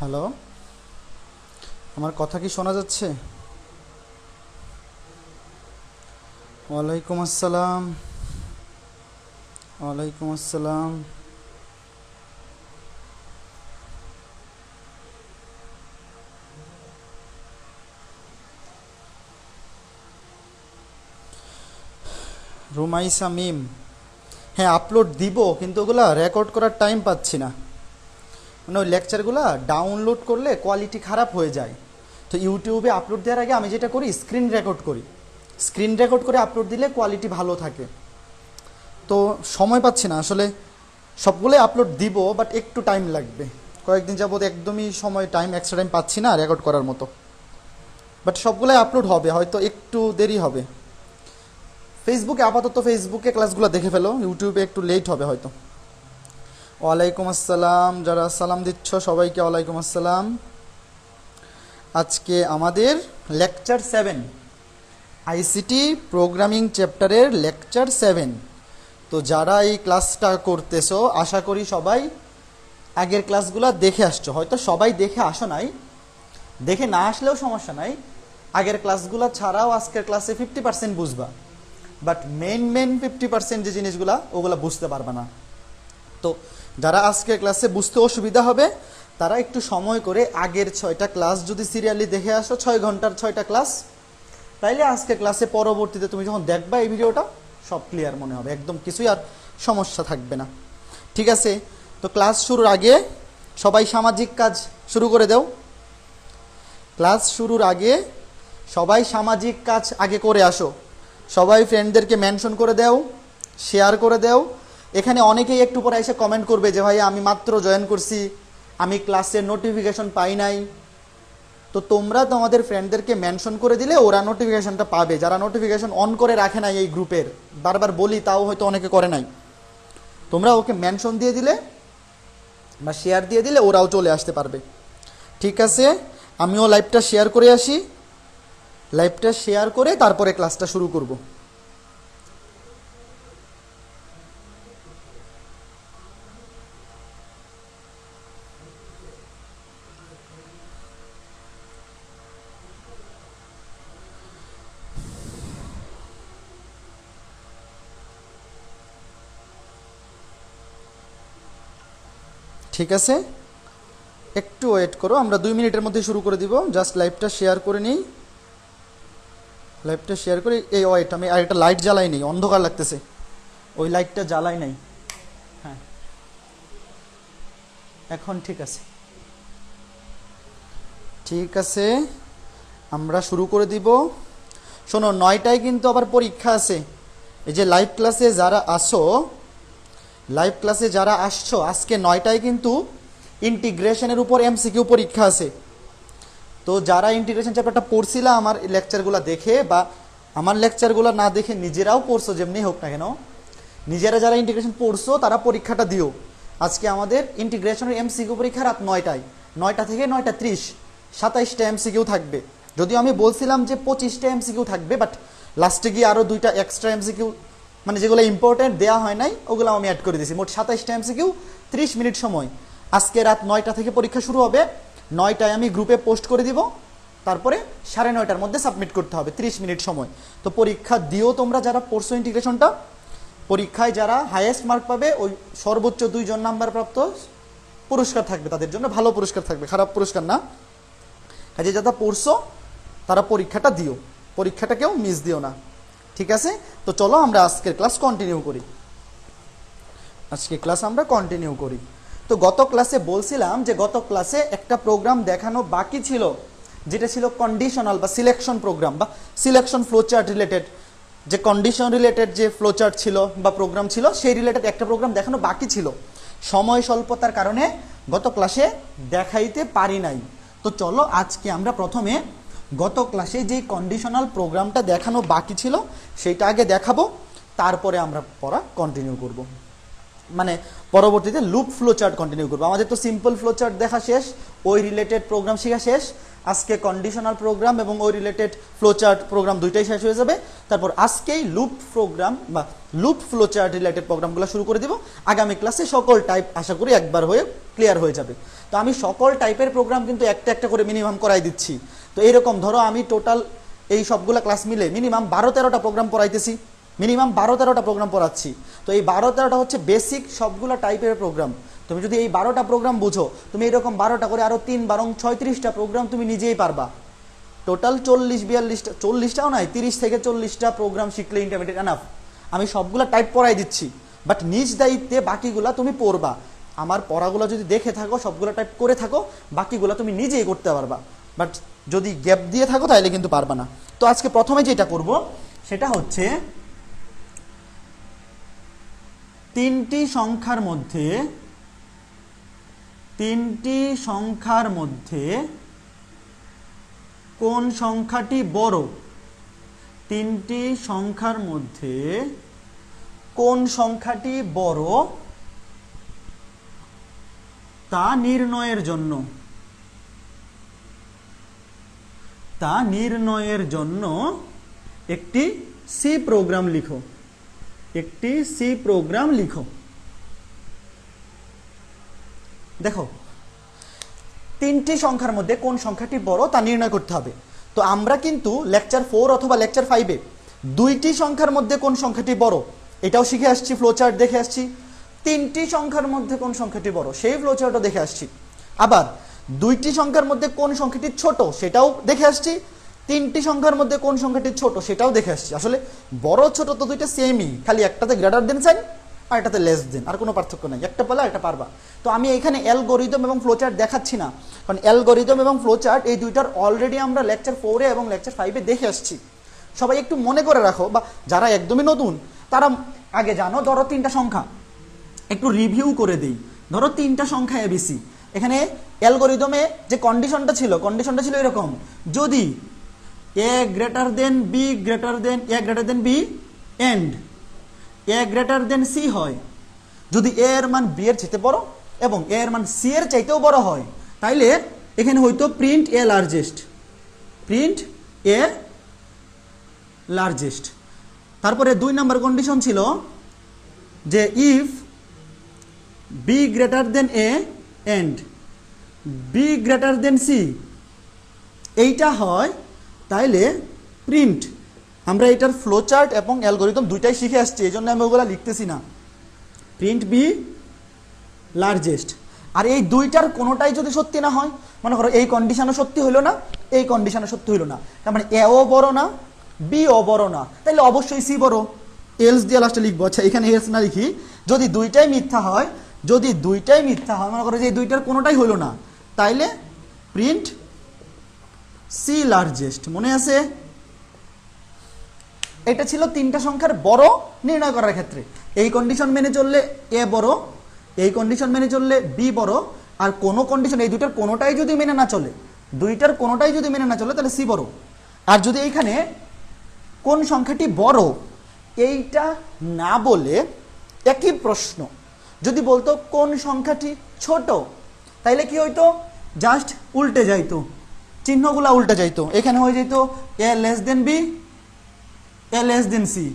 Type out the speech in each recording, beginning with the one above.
Hello, আমার কথা কি শোনা যাচ্ছে? ওয়ালাইকুম আসসালাম। ওয়ালাইকুম আসসালাম। রুমাইসা মিম, হ্যাঁ আপলোড দিব, কিন্তু ওগুলা রেকর্ড করার টাইম পাচ্ছি না। মানে ওই লেকচারগুলো ডাউনলোড করলে কোয়ালিটি খারাপ হয়ে যায়। তো ইউটিউবে আপলোড দেওয়ার আগে আমি যেটা করি, স্ক্রিন রেকর্ড করি। স্ক্রিন রেকর্ড করে আপলোড দিলে কোয়ালিটি ভালো থাকে। তো সময় পাচ্ছি না আসলে, সবগুলোই আপলোড দিব, বাট একটু টাইম লাগবে। কয়েকদিন যাবত একদমই এক্সট্রা টাইম পাচ্ছি না রেকর্ড করার মতো। বাট সবগুলোই আপলোড হবে, হয়তো একটু দেরি হবে। ফেসবুকে ক্লাসগুলো দেখে ফেলো, ইউটিউবে একটু লেট হবে হয়তো। ওয়ালাইকুম আসসালাম, যারা সালাম দিচ্ছ সবাইকে ওয়ালাইকুম আসসালাম। আজকে আমাদের লেকচার 7, আইসিটি প্রোগ্রামিং চ্যাপ্টারের লেকচার 7। তো যারা এই ক্লাসটা করতেছো, আশা করি সবাই আগের ক্লাসগুলো দেখে আসছো। হয়তো সবাই দেখে আসো নাই, দেখে না আসলেও সমস্যা নাই। আগের ক্লাসগুলো ছাড়াও আজকের ক্লাসে 50% বুঝবা, বাট মেন 50% যে জিনিসগুলা ওগুলো বুঝতে পারবে না। তো যারা আজকের ক্লাসে বুঝতে অসুবিধা হবে, তারা একটু সময় করে আগের 6টা ক্লাস যদি সিরিয়ালি দেখে আসো, 6 ঘন্টার 6টা ক্লাস, তাইলে আজকে ক্লাসে পরবর্তীতে তুমি যখন দেখবা এই ভিডিওটা, সব ক্লিয়ার মনে হবে, একদম কিছুই আর সমস্যা থাকবে না। ঠিক আছে, তো ক্লাস শুরুর আগে সবাই সামাজিক কাজ শুরু করে দাও। ক্লাস শুরুর আগে সবাই সামাজিক কাজ আগে করে আসো। সবাই ফ্রেন্ডদেরকে মেনশন করে দাও, শেয়ার করে দাও। এখানে অনেকেই একটু পরে এসে কমেন্ট করবে যে ভাই আমি মাত্র জয়েন করছি, আমি ক্লাসের নোটিফিকেশন পাই নাই। তো তোমরা তোমাদের ফ্রেন্ডদেরকে মেনশন করে দিলে ওরা নোটিফিকেশনটা পাবে, যারা নোটিফিকেশন অন করে রাখে নাই এই গ্রুপের। বারবার বলি, তাও হয়তো অনেকে করে নাই। তোমরা ওকে মেনশন দিয়ে দিলে বা শেয়ার দিয়ে দিলে ওরাও চলে আসতে পারবে। ঠিক আছে, আমিও লাইভটা শেয়ার করে আসি। লাইভটা শেয়ার করে তারপরে ক্লাসটা শুরু করব। ঠিক আছে, একটু ওয়েট করো, আমরা 2 মিনিটের মধ্যে শুরু করে দিব। জাস্ট লাইভটা শেয়ার করে নিই। লাইভটা শেয়ার করে এই ওয়েট, আমি আর একটা লাইট জ্বালাই নেই, অন্ধকার লাগতেছে, ওই লাইটটা জ্বালাই নাই। হ্যাঁ, এখন ঠিক আছে। ঠিক আছে, আমরা শুরু করে দিব। শোনো, 9টায় কিন্তু আবার পরীক্ষা আছে। এই যে লাইভ ক্লাসে যারা আসছো, আজকে 9টায় কিন্তু ইন্টিগ্রেশনের উপর এমসিকিউ পরীক্ষা আছে। তো যারা ইন্টিগ্রেশন চ্যাপ্টারটা পড়ছিলা আমার লেকচারগুলো দেখে, বা আমার লেকচারগুলো না দেখে নিজেরাও পড়ছো, যেমনি হোক না কেন, নিজেরা যারা ইন্টিগ্রেশন পড়ছো তারা পরীক্ষাটা দিও। আজকে আমাদের ইন্টিগ্রেশনের এমসিকিউ পরীক্ষা রাত 9টায়, 9টা থেকে 9টা 30, 27টা এমসিকিউ থাকবে। যদিও আমি বলছিলাম যে 25টা এমসিকিউ থাকবে, বাট লাস্টে গিয়ে আরও 2টা এক্সট্রা এমসিকিউ, মানে যেগুলো ইম্পর্টেন্ট দেওয়া হয় নাই ওগুলো আমি অ্যাড করে দিয়েছি। মোট 27টা এমসিকিউ, 30 মিনিট সময়। আজকে রাত 9টা থেকে পরীক্ষা শুরু হবে। 9টায় আমি গ্রুপে পোস্ট করে দিব, তারপরে 9:30টার মধ্যে সাবমিট করতে হবে, 30 মিনিট সময়। তো পরীক্ষা দিও তোমরা যারা পড়ছো ইন্টিগ্রেশনটা। পরীক্ষায় যারা হাইয়েস্ট মার্ক পাবে, ওই সর্বোচ্চ 2জন নাম্বার প্রাপ্ত পুরস্কার থাকবে, তাদের জন্য ভালো পুরস্কার থাকবে, খারাপ পুরস্কার না। কাজে যারা পড়ছো তারা পরীক্ষাটা দিও, পরীক্ষাটাকেও মিস দিও না। ঠিক আছে, তো চলো আমরা আজকের ক্লাস কন্টিনিউ করি। তো গত ক্লাসে বলছিলাম যে গত ক্লাসে একটা প্রোগ্রাম দেখানো বাকি ছিল, যেটা ছিল কন্ডিশনাল বা সিলেকশন প্রোগ্রাম বা সিলেকশন ফ্লোচার্ট রিলেটেড। যে কন্ডিশন রিলেটেড যে ফ্লোচার্ট ছিল বা প্রোগ্রাম ছিল, সেই রিলেটেড একটা প্রোগ্রাম দেখানো বাকি ছিল। সময় স্বল্পতার কারণে গত ক্লাসে দেখাইতে পারি নাই। তো চলো আজকে আমরা প্রথমে গত ক্লাসে যে কন্ডিশনাল প্রোগ্রামটা দেখানো বাকি ছিল সেইটা আগে দেখাবো, তারপরে আমরা পড়া কন্টিনিউ করব। মানে পরবর্তীতে লুপ ফ্লোচার্ট কন্টিনিউ করবো। আমাদের তো সিম্পল ফ্লোচার্ট দেখা শেষ, ওই রিলেটেড প্রোগ্রাম শেখা শেষ। আজকে কন্ডিশনাল প্রোগ্রাম এবং ওই রিলেটেড ফ্লোচার্ট প্রোগ্রাম দুইটাই শেষ হয়ে যাবে। তারপর আজকেই লুপ প্রোগ্রাম বা লুপ ফ্লোচার্ট রিলেটেড প্রোগ্রামগুলো শুরু করে দিব। আগামী ক্লাসে সকল টাইপ আশা করি একবার হয়ে ক্লিয়ার হয়ে যাবে। তো আমি সকল টাইপের প্রোগ্রাম কিন্তু একটা একটা করে মিনিমাম করাই দিচ্ছি। তো এইরকম ধরো আমি টোটাল এই সবগুলা ক্লাস মিলে মিনিমাম 12-13টা প্রোগ্রাম পড়াইতেছি, মিনিমাম 12-13টা প্রোগ্রাম পড়াচ্ছি। তো এই 12-13টা হচ্ছে বেসিক সবগুলা টাইপের প্রোগ্রাম। তুমি যদি এই 12টা প্রোগ্রাম বুঝো, তুমি এরকম 12টা করে আরও 3-12-36টা প্রোগ্রাম তুমি নিজেই পারবা। টোটাল 40-42টা, 40টাও নয়, 30 থেকে 40টা প্রোগ্রাম শিখলে ইন্টারমিডিয়েট এনাফ। আমি সবগুলা টাইপ পড়াই দিচ্ছি, বাট নিজ দায়িত্বে বাকিগুলা তুমি পড়বা। আমার পড়াগুলো যদি দেখে থাকো, সবগুলো টাইপ করে থাকো, বাকিগুলো তুমি নিজেই করতে পারবা। বাট যদি গ্যাপ দিয়ে থাকো তাহলে কিন্তু পারবা না। তো আজকে প্রথমে যেটা করব সেটা হচ্ছে তিনটি সংখ্যার মধ্যে কোন সংখ্যাটি বড়, তিনটি সংখ্যার মধ্যে কোন সংখ্যাটি বড় তা নির্ণয়ের জন্য একটি সি প্রোগ্রাম লিখো। দেখো, তিনটি সংখ্যার মধ্যে কোন সংখ্যাটি বড় তা নির্ণয় করতে হবে। তো আমরা কিন্তু লেকচার 4 অথবা লেকচার 5-এ দুইটি সংখ্যার মধ্যে কোন সংখ্যাটি বড় এটাও শিখে আসছি, ফ্লোচার্ট দেখে আসছি। তিনটি সংখ্যার মধ্যে কোন সংখ্যাটি বড় সেই ফ্লোচার্টও দেখে আসছি। আবার দুইটি সংখ্যার মধ্যে কোন সংখ্যাটি ছোট সেটাও দেখে আসছি। তিনটি সংখ্যার মধ্যে কোন সংখ্যাটি ছোট সেটাও দেখে আসছি। আসলে বড় ছোট তো দুইটা সেমই, খালি একটাতে গ্রেটার দেন সাইন আর এটাতে লেস দেন, আর কোনো পার্থক্য নাই। একটা পারলে এটা পারবা। তো আমি এখানে অ্যালগরিদম এবং ফ্লোচার্ট দেখাচ্ছি না, কারণ অ্যালগরিদম এবং ফ্লোচার্ট এই দুইটার অলরেডি আমরা লেকচার 4-এ এবং লেকচার 5-এ দেখে আসছি। সবাই একটু মনে করে রাখো, বা যারা একদমই নতুন তারা আগে জানো। ধরো তিনটা সংখ্যা, একটু রিভিউ করে দিই। ধরো তিনটা সংখ্যা এবিসি। এখানে অ্যালগরিদমে যে কন্ডিশনটা ছিল এরকম, যদি A greater than B and A greater than C হয়, যদি এ এর মান বি এর চাইতে বড় এবং এ এর মান সি এর চাইতেও বড় হয়, তাইলে এখানে হয়তো প্রিন্ট এ লার্জেস্ট। তারপরে 2 নম্বর কন্ডিশন ছিল যে if B greater than A and B greater than C এইটা হয়, তাইলে প্রিন্ট। আমরা এটার ফ্লোচার্ট এবং অ্যালগরিদম দুইটাই শিখে আসছি, এই জন্য আমি ওগুলো লিখতেছি না। Print B largest. আর এই দুইটার কোনোটাই যদি সত্যি না হয়, মনে করো এই কন্ডিশনও সত্যি হইলো না, এই কন্ডিশনও সত্যি হইলো না, তার মানে এও বড় না বিও বড় না, তাইলে অবশ্যই সি বড়। এলস দিয়ে লাস্টে লিখবো। আচ্ছা, এখানে এলস না লিখি, যদি দুইটাই মিথ্যা হয়, মনে করো যে এই দুইটার কোনোটাই হইলো না, তাইলে প্রিন্ট সি লার্জেস্ট। মনে আছে? এটা ছিল তিনটা সংখ্যার বড় নির্ণয় করার ক্ষেত্রে। এই কন্ডিশন মেনে চললে এ বড়, এই কন্ডিশন মেনে চললে বি বড়, আর কোনো কন্ডিশন এই দুইটার কোনোটাই যদি মেনে না চলে, তাহলে সি বড়। আর যদি এইখানে কোন সংখ্যাটি বড় এইটা না বলে একই প্রশ্ন যদি বলতো কোন সংখ্যাটি ছোট, তাইলে কি হইতো? জাস্ট উল্টে যাইতো, চিহ্নগুলা উল্টে যাইতো। এখানে হয়ে যেত এ লেস দেন বি, এ লেস দেন সি,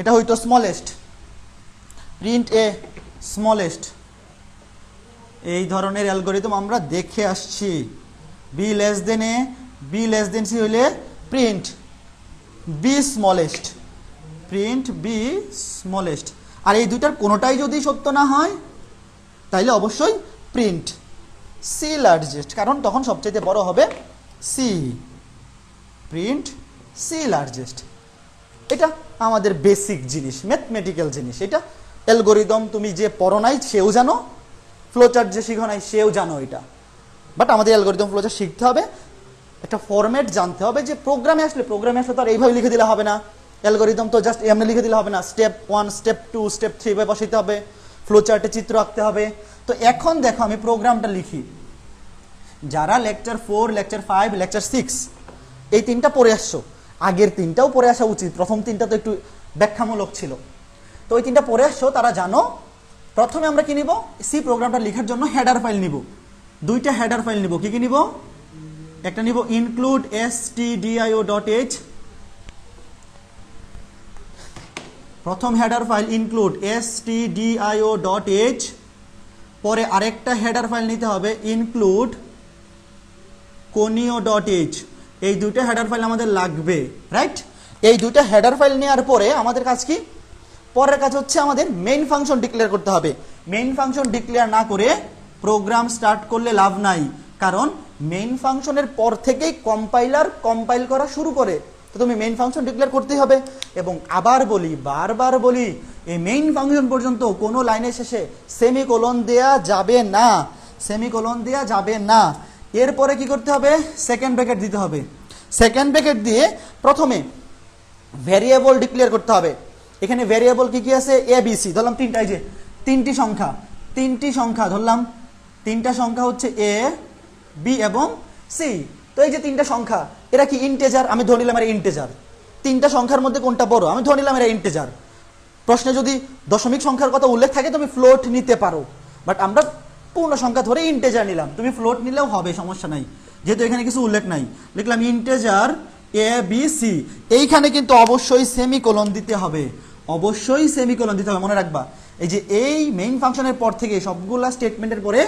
এটা হইতো স্মলেস্ট, প্রিন্ট এ স্মলেস্ট। এই ধরনের অ্যালগরিদম আমরা দেখে আসছি। B less than A, B less than C হইলে প্রিন্ট বি স্মলেস্ট, আর এই দুইটার কোনোটাই যদি সত্য না হয়, তাইলে অবশ্যই প্রিন্ট সি লার্জেস্ট, কারণ তখন সবচেয়ে বড় হবে সি। প্রিন্ট সি লার্জেস্ট, এটা আমাদের বেসিক জিনিস, ম্যাথমেটিক্যাল জিনিস। এটা অ্যালগরিদম তুমি যে পড়ো নাই সেও জানো, ফ্লোচার্ট যে শিখো নাই সেও জানো এটা। বাট আমাদের অ্যালগরিদম ফ্লোচার্ট শিখতে হবে, একটা ফরম্যাট জানতে হবে। যে প্রোগ্রামে আসলে তো আর এইভাবে লিখে দিলে হবে না। অ্যালগরিদম তো জাস্ট এমনি লিখে দিলে হবে না, স্টেপ 1, স্টেপ 2, স্টেপ 3 ভাবে বসাইতে হবে, ফ্লোচার্টে চিত্র আঁকতে হবে। তো এখন দেখো আমি প্রোগ্রামটা লিখি। যারা লেকচার 4, লেকচার 5, লেকচার 6 এই তিনটা পড়ে আসছো, আগের তিনটাও পড়ে আসা উচিত, প্রথম তিনটা তো একটু ব্যাখ্যামূলক ছিল। তো ওই তিনটা পড়ে আসছো, তারা জানো প্রথমে আমরা কি নিব? সি প্রোগ্রামটা লেখার জন্য হেডার ফাইল নিব। দুইটা হেডার ফাইল নিব। কি নিব? একটা নিব include stdio.h, প্রথম হেডার ফাইল include stdio.h, পরে আরেকটা হেডার ফাইল নিতে হবে ইনক্লুড conio.h, এই দুটো হেডার ফাইল আমাদের লাগবে, রাইট? এই দুটো হেডার ফাইল নেওয়ার পরে আমাদের কাজ কি? পরের কাজ হচ্ছে আমাদের মেইন ফাংশন ডিক্লেয়ার করতে হবে। মেইন ফাংশন ডিক্লেয়ার না করে প্রোগ্রাম স্টার্ট করলে লাভ নাই, কারণ মেইন ফাংশনের পর থেকেই কম্পাইলার কম্পাইল করা শুরু করে। তো তুমি মেইন ফাংশন ডিক্লেয়ার করতেই হবে। এবং আবার বলি, বারবার বলি, এই মেইন ফাংশন পর্যন্ত কোনো লাইনের শেষে সেমিকোলন দেয়া যাবে না, সেমিকোলন দেয়া যাবে না। এরপরে কি করতে হবে? সেকেন্ড ব্র্যাকেট দিতে হবে। সেকেন্ড ব্র্যাকেট দিয়ে প্রথমে ভ্যারিয়েবল ডিক্লেয়ার করতে হবে। এখানে ভ্যারিয়েবল কি কি আছে? এ বি সি ধরলাম তিনটা, এই যে তিনটি সংখ্যা ধরলাম, তিনটা সংখ্যা হচ্ছে এ বি এবং সি। তো এই যে তিনটা সংখ্যা, এরা কি ইন্টেজার? আমি ধরে নিলাম এরা ইন্টেজার। তিনটা সংখ্যার মধ্যে কোনটা বড়? আমি ধরে নিলাম এরা ইন্টেজার। প্রশ্নে যদি দশমিক সংখ্যার কথা উল্লেখ থাকে তুমি ফ্লোট নিতে পারো, বাট আমরা পূর্ণ সংখ্যা ধরে ইন্টেজার নিলাম। তুমি ফ্লোট নিলেও হবে, সমস্যা নাই, যেহেতু এখানে কিছু উল্লেখ নাই। লিখলাম ইন্টেজার এ বি সি। এইখানে কিন্তু অবশ্যই সেমিকোলন দিতে হবে, অবশ্যই সেমিকোলন দিতে হবে, মনে রাখবা। এই যে এই মেইন ফাংশনের পর থেকে সবগুলা স্টেটমেন্টের পরে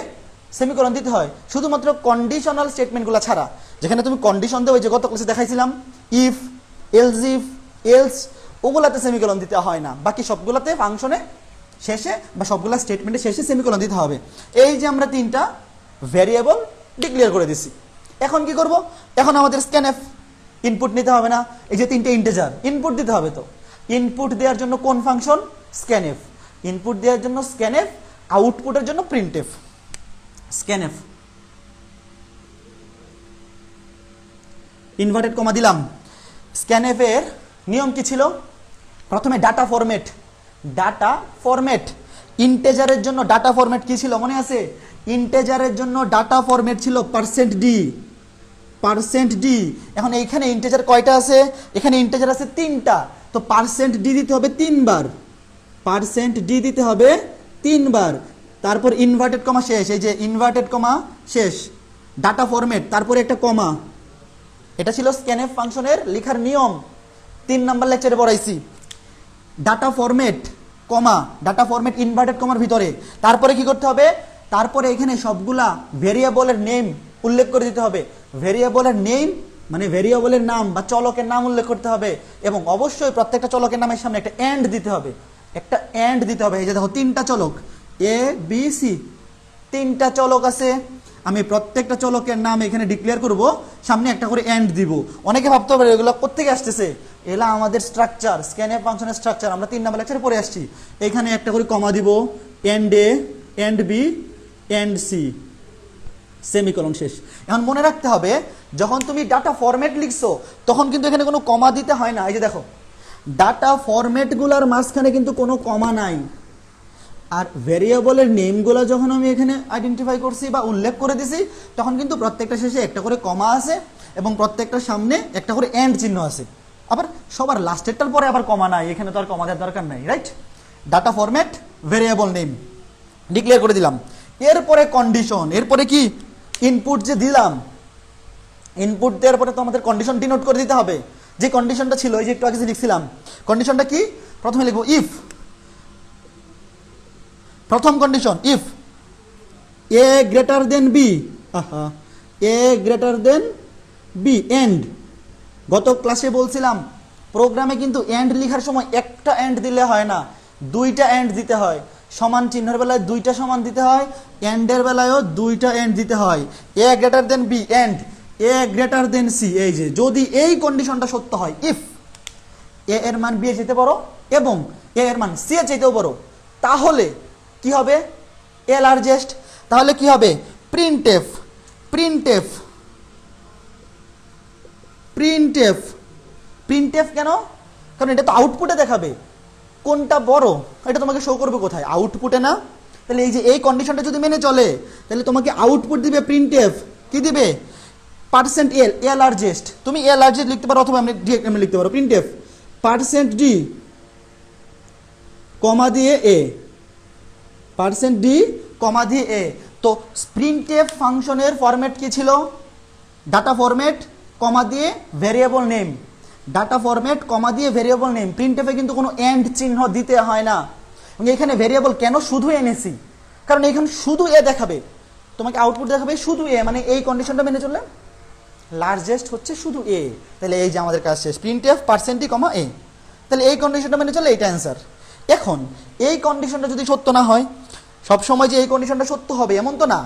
সেমিকোলন দিতে হয়, শুধুমাত্র কন্ডিশনাল স্টেটমেন্টগুলো ছাড়া। যেখানে তুমি কন্ডিশন দেবে, যে গত ক্লাসে দেখাইছিলাম ইফ, এলস, ওগুলাতে সেমিকোলন দিতে হয় না। বাকি সবগুলাতে ফাংশনে শেষে বা সবগুলা স্টেটমেন্টের শেষে সেমিকোলন দিতে হবে। এই যে আমরা তিনটা ভ্যারিয়েবল ডিক্লেয়ার করে দিছি, এখন কি করব? এখন আমাদের স্ক্যানএফ ইনপুট নিতে হবে না? এই যে তিনটে ইন্টিজার ইনপুট দিতে হবে। তো ইনপুট দেওয়ার জন্য কোন ফাংশন? স্ক্যানএফ। ইনপুট দেওয়ার জন্য স্ক্যানএফ, আউটপুটের জন্য প্রিন্টএফ। স্ক্যানএফ ইনভার্টেড কমা দিলাম। স্ক্যানএফ এর নিয়ম কি ছিল? প্রথমে ডাটা ফরম্যাট। ইন্টেজারের জন্য ডাটা ফরম্যাট কি ছিল মনে আছে? ইন্টেজারের জন্য ডাটা ফরম্যাট ছিল %d। এখন এইখানে ইন্টেজার কয়টা আছে? এখানে ইন্টেজার আছে 3টা। তো %d দিতে হবে 3 বার, %d দিতে হবে 3 বার। তারপর ইনভার্টেড কমা শেষ, এই যে ইনভার্টেড কমা শেষ, ডাটা ফরম্যাট, তারপরে একটা কমা। এটা ছিল স্ক্যানএফ ফাংশনের লেখার নিয়ম, 3 নাম্বার লেকচারে পড়াইছি। ডাটা ফরম্যাট কমা, ডাটা ফরম্যাট ইনভার্টেড কমার ভিতরে। তারপরে কি করতে হবে? তারপরে এখানে সবগুলা ভেরিয়েবলের নেম উল্লেখ করে দিতে হবে। ভেরিয়েবলের নেম মানে ভেরিয়েবলের নাম বা চলকের নাম উল্লেখ করতে হবে। এবং অবশ্যই প্রত্যেকটা চলকের নামের সামনে একটা এন্ড দিতে হবে, একটা এন্ড দিতে হবে। এই যে দেখো 3টা চলক এ বি সি, 3টা চলক আছে। আমি প্রত্যেকটা চলকের নাম এখানে ডিক্লেয়ার করব, সামনে একটা করে এন্ড দিব। অনেকে ভাবতে পারে এগুলো কোত্থেকে আসতেছে? এলা আমাদের স্ট্রাকচার, স্ক্যানএফ ফাংশনের স্ট্রাকচার, আমরা 3 নাম্বার লেকচারে পড়ে আসছি। এখানে একটা করে কমা দিব, and A, and B, and C, semicolon শেষ। এখন মনে রাখতে হবে, যখন তুমি ডাটা ফরম্যাট লিখছো তখন কিন্তু এখানে কোনো কমা দিতে হয় না। এই যে দেখো, ডাটা ফরম্যাটগুলোর মাঝখানে কিন্তু কোনো কমা নাই। আর ভেরিয়েবলের নেমগুলো যখন আমি এখানে আইডেন্টিফাই করছি বা উল্লেখ করে দিছি, তখন কিন্তু প্রত্যেকটা শেষে একটা করে কমা আছে এবং প্রত্যেকটার সামনে একটা করে এন্ড চিহ্ন আছে। আবার সবার লাস্টেরটার পরে আবার কমা নাই, এখানে তো আর কমা দেওয়ার দরকার নাই, right? Data format, variable name declare করে দিলাম। এরপরে কন্ডিশন, এরপরে কি? ইনপুট যে দিলাম, ইনপুট দেওয়ার পরে তো আমাদের কন্ডিশন ডিনোট করে দিতে হবে। যে কন্ডিশনটা ছিল, এই যে একটু আগে যে লিখছিলাম, কন্ডিশনটা কি? প্রথমে লিখবো ইফ, প্রথম condition if A greater than B, A greater than B, and. গত ক্লাসে বলছিলাম প্রোগ্রামে কিন্তু এন্ড লেখার সময় একটা এন্ড দিলে হয় না, 2টা এন্ড দিতে হয়। সমান চিহ্নের বেলায় 2টা সমান দিতে হয়, এন্ডের বেলায়ও 2টা এন্ড দিতে হয়। A greater than B, and A greater than C. এই যে যদি এই কন্ডিশনটা সত্য হয়, ইফ এ এর মান বি এর যেতে পারো এবং এ এর মান সি এর যেতেও পারো, তাহলে কি হবে? এ লার্জেস্ট। তাহলে কি হবে? Printf, printf, printf. প্রিন্টএফ কেন? কারণ এটা তো আউটপুটে দেখাবে কোনটা বড়, এটা তোমাকে শো করবে কোথায়? আউটপুটে না? তাহলে এই যে এই কন্ডিশনটা যদি মেনে চলে, তাহলে তোমাকে আউটপুট দিবে প্রিন্টএফ। কি দিবে? %l, এ লার্জেস্ট। তুমি এ লার্জেস্ট লিখতে পারো, অথবা আমি লিখতে পারো প্রিন্টএফ %d কমা দিয়ে এ, %d কমা দিয়ে এ। তো প্রিন্টএফ ফাংশনের ফরম্যাট কি ছিল? ডাটা ফরম্যাট কমা দিয়ে ভেরিয়েবল নেম, ডাটা ফরম্যাট কমা দিয়ে ভেরিয়েবল নেম। প্রিন্টএফে কিন্তু কোনো এন্ড চিহ্ন দিতে হয় না। এবং এখানে ভেরিয়েবল কেন শুধু এনেছি? কারণ এখানে শুধু এ দেখাবে, তোমাকে আউটপুট দেখাবে শুধু এ, মানে এই কন্ডিশনটা মেনে চললে লার্জেস্ট হচ্ছে শুধু এ। তাহলে এই যে আমাদের কাজ শেষ, প্রিন্টএফ পার্সেন্টি কমা এ। তাহলে এই কন্ডিশনটা মেনে চলে এইটা অ্যান্সার। এখন এই কন্ডিশনটা যদি সত্য না হয়, সবসময় যে এই কন্ডিশনটা সত্য হবে এমন তো না।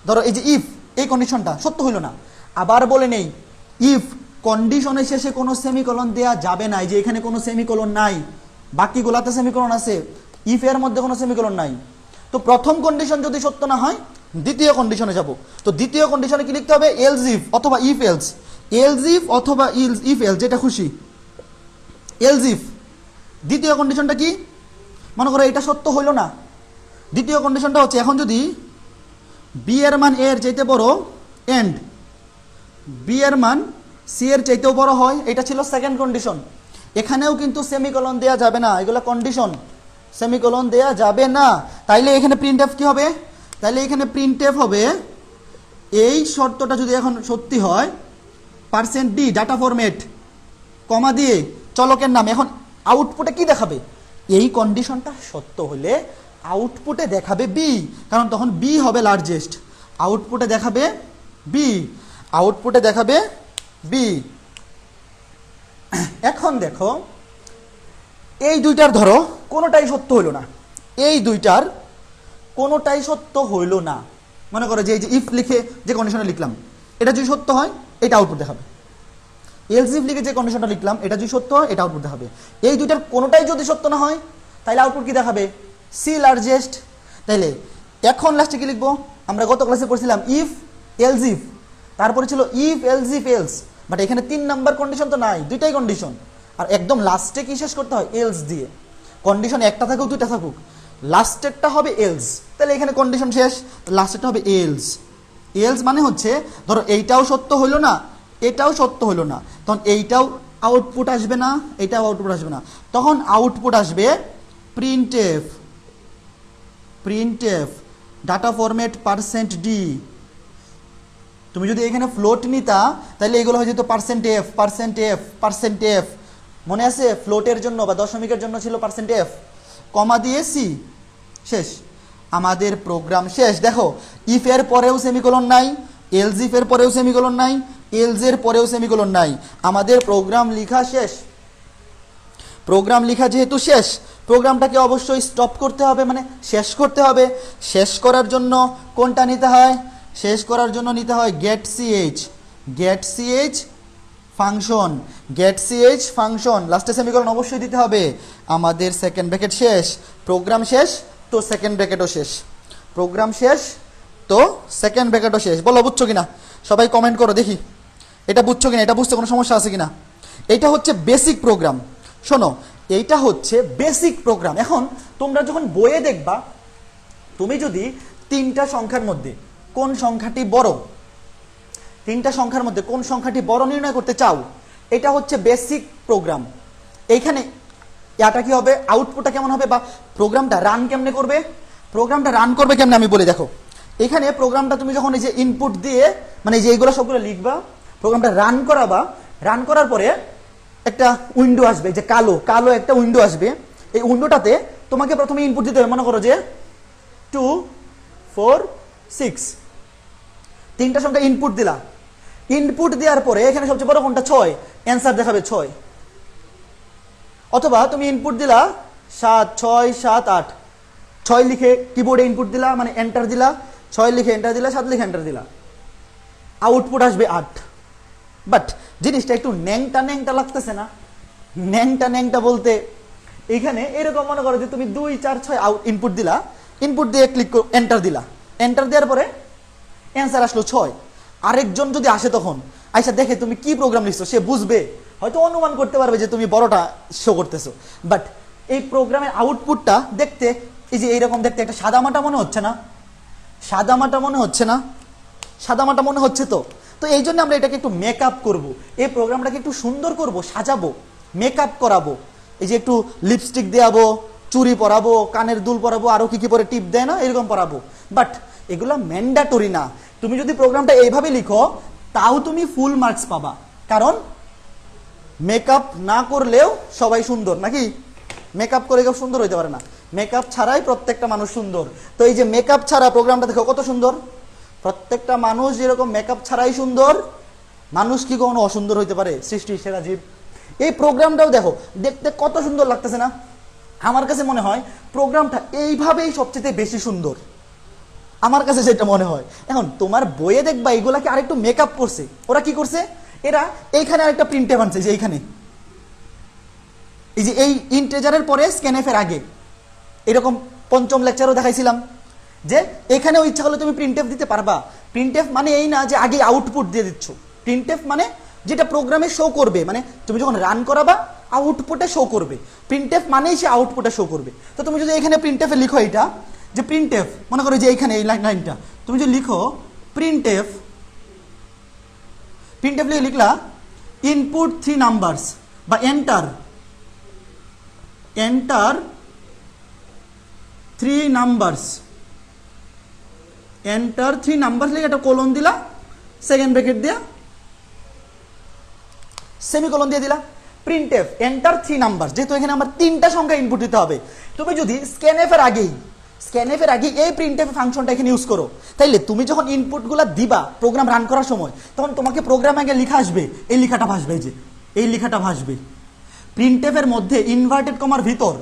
ধরো এই যে ইফ, এই কন্ডিশনটা সত্য হইল না, আবার বলে নেই ইফ কন্ডিশনের শেষে কোনো সেমিকোলন দেয়া যাবে না। এই যে এখানে কোনো সেমিকোলন নাই, বাকিগুলাতে সেমিকোলন আছে, ইফ এর মধ্যে কোনো সেমিকোলন নাই। তো প্রথম কন্ডিশন যদি সত্য না হয় দ্বিতীয় কন্ডিশনে যাব। তো দ্বিতীয় কন্ডিশনে কি লিখতে হবে? এলস ইফ অথবা ইফ এলস, এলস ইফ অথবা ইফ এলস, যেটা খুশি। এলস ইফ দ্বিতীয় কন্ডিশনটা কি? মনে করো এটা সত্য হইল না, দ্বিতীয় কন্ডিশনটা হচ্ছে এখন যদি বি এর মান এর চাইতে বড় এন্ড বি এর মান সি এর চাইতেও বড় হয়, এটা ছিল সেকেন্ড কন্ডিশন। এখানেও কিন্তু সেমিকোলন দেয়া যাবে না, এগুলো কন্ডিশন, সেমিকোলন দেয়া যাবে না। তাইলে এখানে প্রিন্টএফ কি হবে? তাইলে এখানে প্রিন্টএফ হবে, এই শর্তটা যদি এখন সত্যি হয়, পার্সেন্ট ডি ডাটা ফরম্যাট কমা দিয়ে চলকের নাম। এখন আউটপুটে কি দেখাবে? এই কন্ডিশনটা সত্য হলে আউটপুটে দেখাবে বি, কারণ তখন বি হবে লার্জেস্ট। আউটপুটে দেখাবে বি, আউটপুটে দেখাবে বি। এখন দেখো এই দুইটার ধরো কোনোটাই সত্য হইল না, এই দুইটার কোনোটাই সত্য হইল না। মনে করো যে এই যে ইফ লিখে যে কন্ডিশনে লিখলাম, এটা যদি সত্য হয় এটা আউটপুট দেখাবে। এলস ইফ লিখে যে কন্ডিশনটা লিখলাম এটা যদি সত্য হয় এটা আউটপুট দেখাবে। এই দুইটার কোনোটাই যদি সত্য না হয় তাহলে আউটপুট কি দেখাবে? C largest. তাইলে এখন লাস্টে কি লিখবো? আমরা গত ক্লাসে পড়ছিলাম ইফ এলস ইফ, তারপরে ছিল if else if else, but এখানে 3 নাম্বার কন্ডিশন তো নাই, দুইটাই কন্ডিশন। আর একদম লাস্টে কি শেষ করতে হয়? এলস দিয়ে। কন্ডিশন একটা থাকুক দুইটা থাকুক, লাস্টেরটা হবে এলস। তাহলে এখানে কন্ডিশন শেষ, লাস্টেরটা হবে এলস। এলস মানে হচ্ছে ধরো এইটাও সত্য হইল না, এটাও সত্য হইল না, তখন এইটাও আউটপুট আসবে না, এইটাও আউটপুট আসবে না, তখন আউটপুট আসবে printf, printf data format percent D. তুমি যদি এখানে ফ্লোট নিতা তাহলে এগুলো হয়ে যেত percent F, percent F, percent F. মনে আছে ফ্লোটের জন্য বা দশমিকের জন্য ছিল পার্সেন্ট এফ, কমা দিয়ে সি, শেষ। আমাদের প্রোগ্রাম শেষ। দেখো ইফ এর পরেও সেমিকোলন নাই, এলস ইফ এর পরেও সেমিকোলন নাই, এলস এর পরেও সেমিকোলন নাই, আমাদের প্রোগ্রাম লেখা শেষ। প্রোগ্রাম লেখা যেহেতু শেষ, প্রোগ্রামটাকে অবশ্যই স্টপ করতে হবে, মানে শেষ করতে হবে। শেষ করার জন্য কোনটা নিতে হয়? শেষ করার জন্য নিতে হয় get CH, get CH function, get CH function. লাস্টে সেমিকোলন অবশ্যই দিতে হবে। আমাদের সেকেন্ড ব্র্যাকেট শেষ, প্রোগ্রাম শেষ তো সেকেন্ড ব্র্যাকেটও শেষ, প্রোগ্রাম শেষ তো সেকেন্ড ব্র্যাকেটও শেষ। বলো বুঝছো কিনা? সবাই কমেন্ট করো দেখি এটা বুঝছো কিনা, এটা বুঝতে কোনো সমস্যা আছে কিনা। এইটা হচ্ছে বেসিক প্রোগ্রাম। শোনো এইটা হচ্ছে বেসিক প্রোগ্রাম। এখন তোমরা যখন বইয়ে দেখবা, তুমি যদি 3টা সংখ্যার মধ্যে কোন সংখ্যাটি বড়, 3টা সংখ্যার মধ্যে কোন সংখ্যাটি বড় নির্ণয় করতে চাও, এটা হচ্ছে বেসিক প্রোগ্রাম। এইখানে এটা কি হবে? আউটপুটটা কেমন হবে বা প্রোগ্রামটা রান কেমনে করবে? প্রোগ্রামটা রান করবে কেমনে আমি বলি। দেখো এখানে প্রোগ্রামটা তুমি যখন এই যে ইনপুট দিয়ে মানে যে এইগুলো সবগুলো লিখবা, প্রোগ্রামটা রান করাবা, রান করার পরে একটা উইন্ডো আসবে, যে কালো কালো একটা উইন্ডো আসবে। এই উইন্ডোটাতে তোমাকে প্রথমে ইনপুট দিতে হবে। মনে করো যে 2 4 6, 3টা সংখ্যা ইনপুট দিলা। ইনপুট দেওয়ার পরে এখানে সবচেয়ে বড় কোনটা? 6, অ্যান্সার দেখাবে 6। অথবা তুমি ইনপুট দিলা 7 6 7 8, 6 লিখে কিবোর্ডে ইনপুট দিলা, মানে এন্টার দিলা, 6 লিখে এন্টার দিলা, 7 লিখে এন্টার দিলা, আউটপুট আসবে 8। বাট জিনিসটা একটু ন্যাংটা ন্যাংটা লাগতেছে না? ন্যাংটা ন্যাংটা বলতে এখানে এরকম মনে করো যে তুমি 2 4 6 আউট ইনপুট দিলা, ইনপুট দিয়ে ক্লিক এন্টার দিলা, এন্টার দেওয়ার পরে অ্যান্সার আসলো 6। আরেকজন যদি আসে তখন আইসা দেখে তুমি কি প্রোগ্রাম লিখছো, সে বুঝবে, হয়তো অনুমান করতে পারবে যে তুমি বড়টা শো করতেছো। বাট এই প্রোগ্রামের আউটপুটটা দেখতে এই যে এইরকম দেখতে একটা সাদামাটা মনে হচ্ছে না? সাদামাটা মনে হচ্ছে না? সাদামাটা মনে হচ্ছে তো। তো এই জন্য আমরা এটাকে একটু মেকআপ করবো, এই প্রোগ্রামটাকে একটু সুন্দর করব, সাজাবো, মেকআপ করাবো। এই যে একটু লিপস্টিক দেওয়াবো, চুড়ি পরাবো, কানের দুল পরাবো, আরো কি কি পরে টিপ দেয় না এরকম পরাবো। বাট এগুলো ম্যান্ডেটরি না। তুমি যদি প্রোগ্রামটা এইভাবে লিখো তাও তুমি ফুল মার্কস পাবা, কারণ মেকআপ না করলেও সবাই সুন্দর, নাকি? মেকআপ করে কেউ সুন্দর হইতে পারে না, মেকআপ ছাড়াই প্রত্যেকটা মানুষ সুন্দর। তো এই যে মেকআপ ছাড়া প্রোগ্রামটা দেখো কত সুন্দর, প্রত্যেকটা মানুষ যেরকম মেকআপ ছাড়াই সুন্দর, মানুষ কি কখনো অসুন্দর হইতে পারে? সৃষ্টির সেরা জীব। এই প্রোগ্রামটাও দেখো, দেখতে কত সুন্দর লাগতেছে না? আমার কাছে মনে হয় প্রোগ্রামটা এইভাবেই সবচেয়ে বেশি সুন্দর, আমার কাছে যেটা মনে হয়। এখন তোমার বইয়ে দেখবা এগুলাকে আরেকটু মেকআপ করছে। ওরা কি করছে? এরা এইখানে আরেকটা প্রিন্টে বানছে, যে এইখানে এই যে এই ইন্টিজারের পরে স্ক্যানএফ এর আগে, এরকম পঞ্চম লেকচারও দেখাইছিলাম যে এখানেও ইচ্ছা করলে তুমি প্রিন্টএফ দিতে পারবা। প্রিন্টএফ মানে এই না যে আগে আউটপুট দিয়ে দিচ্ছ। প্রিন্টএফ মানে যেটা প্রোগ্রামে শো করবে, মানে তুমি যখন রান করাবা আউটপুটে শো করবে। প্রিন্টএফ মানেই সে আউটপুটে শো করবে। তো তুমি যদি এখানে প্রিন্টএফে লিখো এটা যে প্রিন্টএফ, মনে করো যে এইখানে এই লাইনটা তুমি যদি লিখো প্রিন্টএফ, প্রিন্টএফ লিখলা ইনপুট 3 নাম্বারস বা এন্টার 3 নাম্বারস, এন্টার 3 নাম্বারস লিখে একটা কোলন দিলা, সেকেন্ড ব্র্যাকেট দিয়া সেমিকোলন দিয়ে দিলা। প্রিন্টএফ এন্টার 3 নাম্বারস, যেহেতু এখানে আমার 3টা সংখ্যা ইনপুট দিতে হবে। তুমি যদি স্ক্যানএফ এর আগেই এই প্রিন্টএফ ফাংশনটা এখানে ইউজ করো, তাইলে তুমি যখন ইনপুটগুলো দিবা প্রোগ্রাম রান করার সময়, তখন তোমাকে প্রোগ্রামে আগে লেখা আসবে, এই লেখাটা ভাসবে, এই যে এই লেখাটা ভাসবে। প্রিন্টএফ এর মধ্যে ইনভার্টেড কমার ভিতর,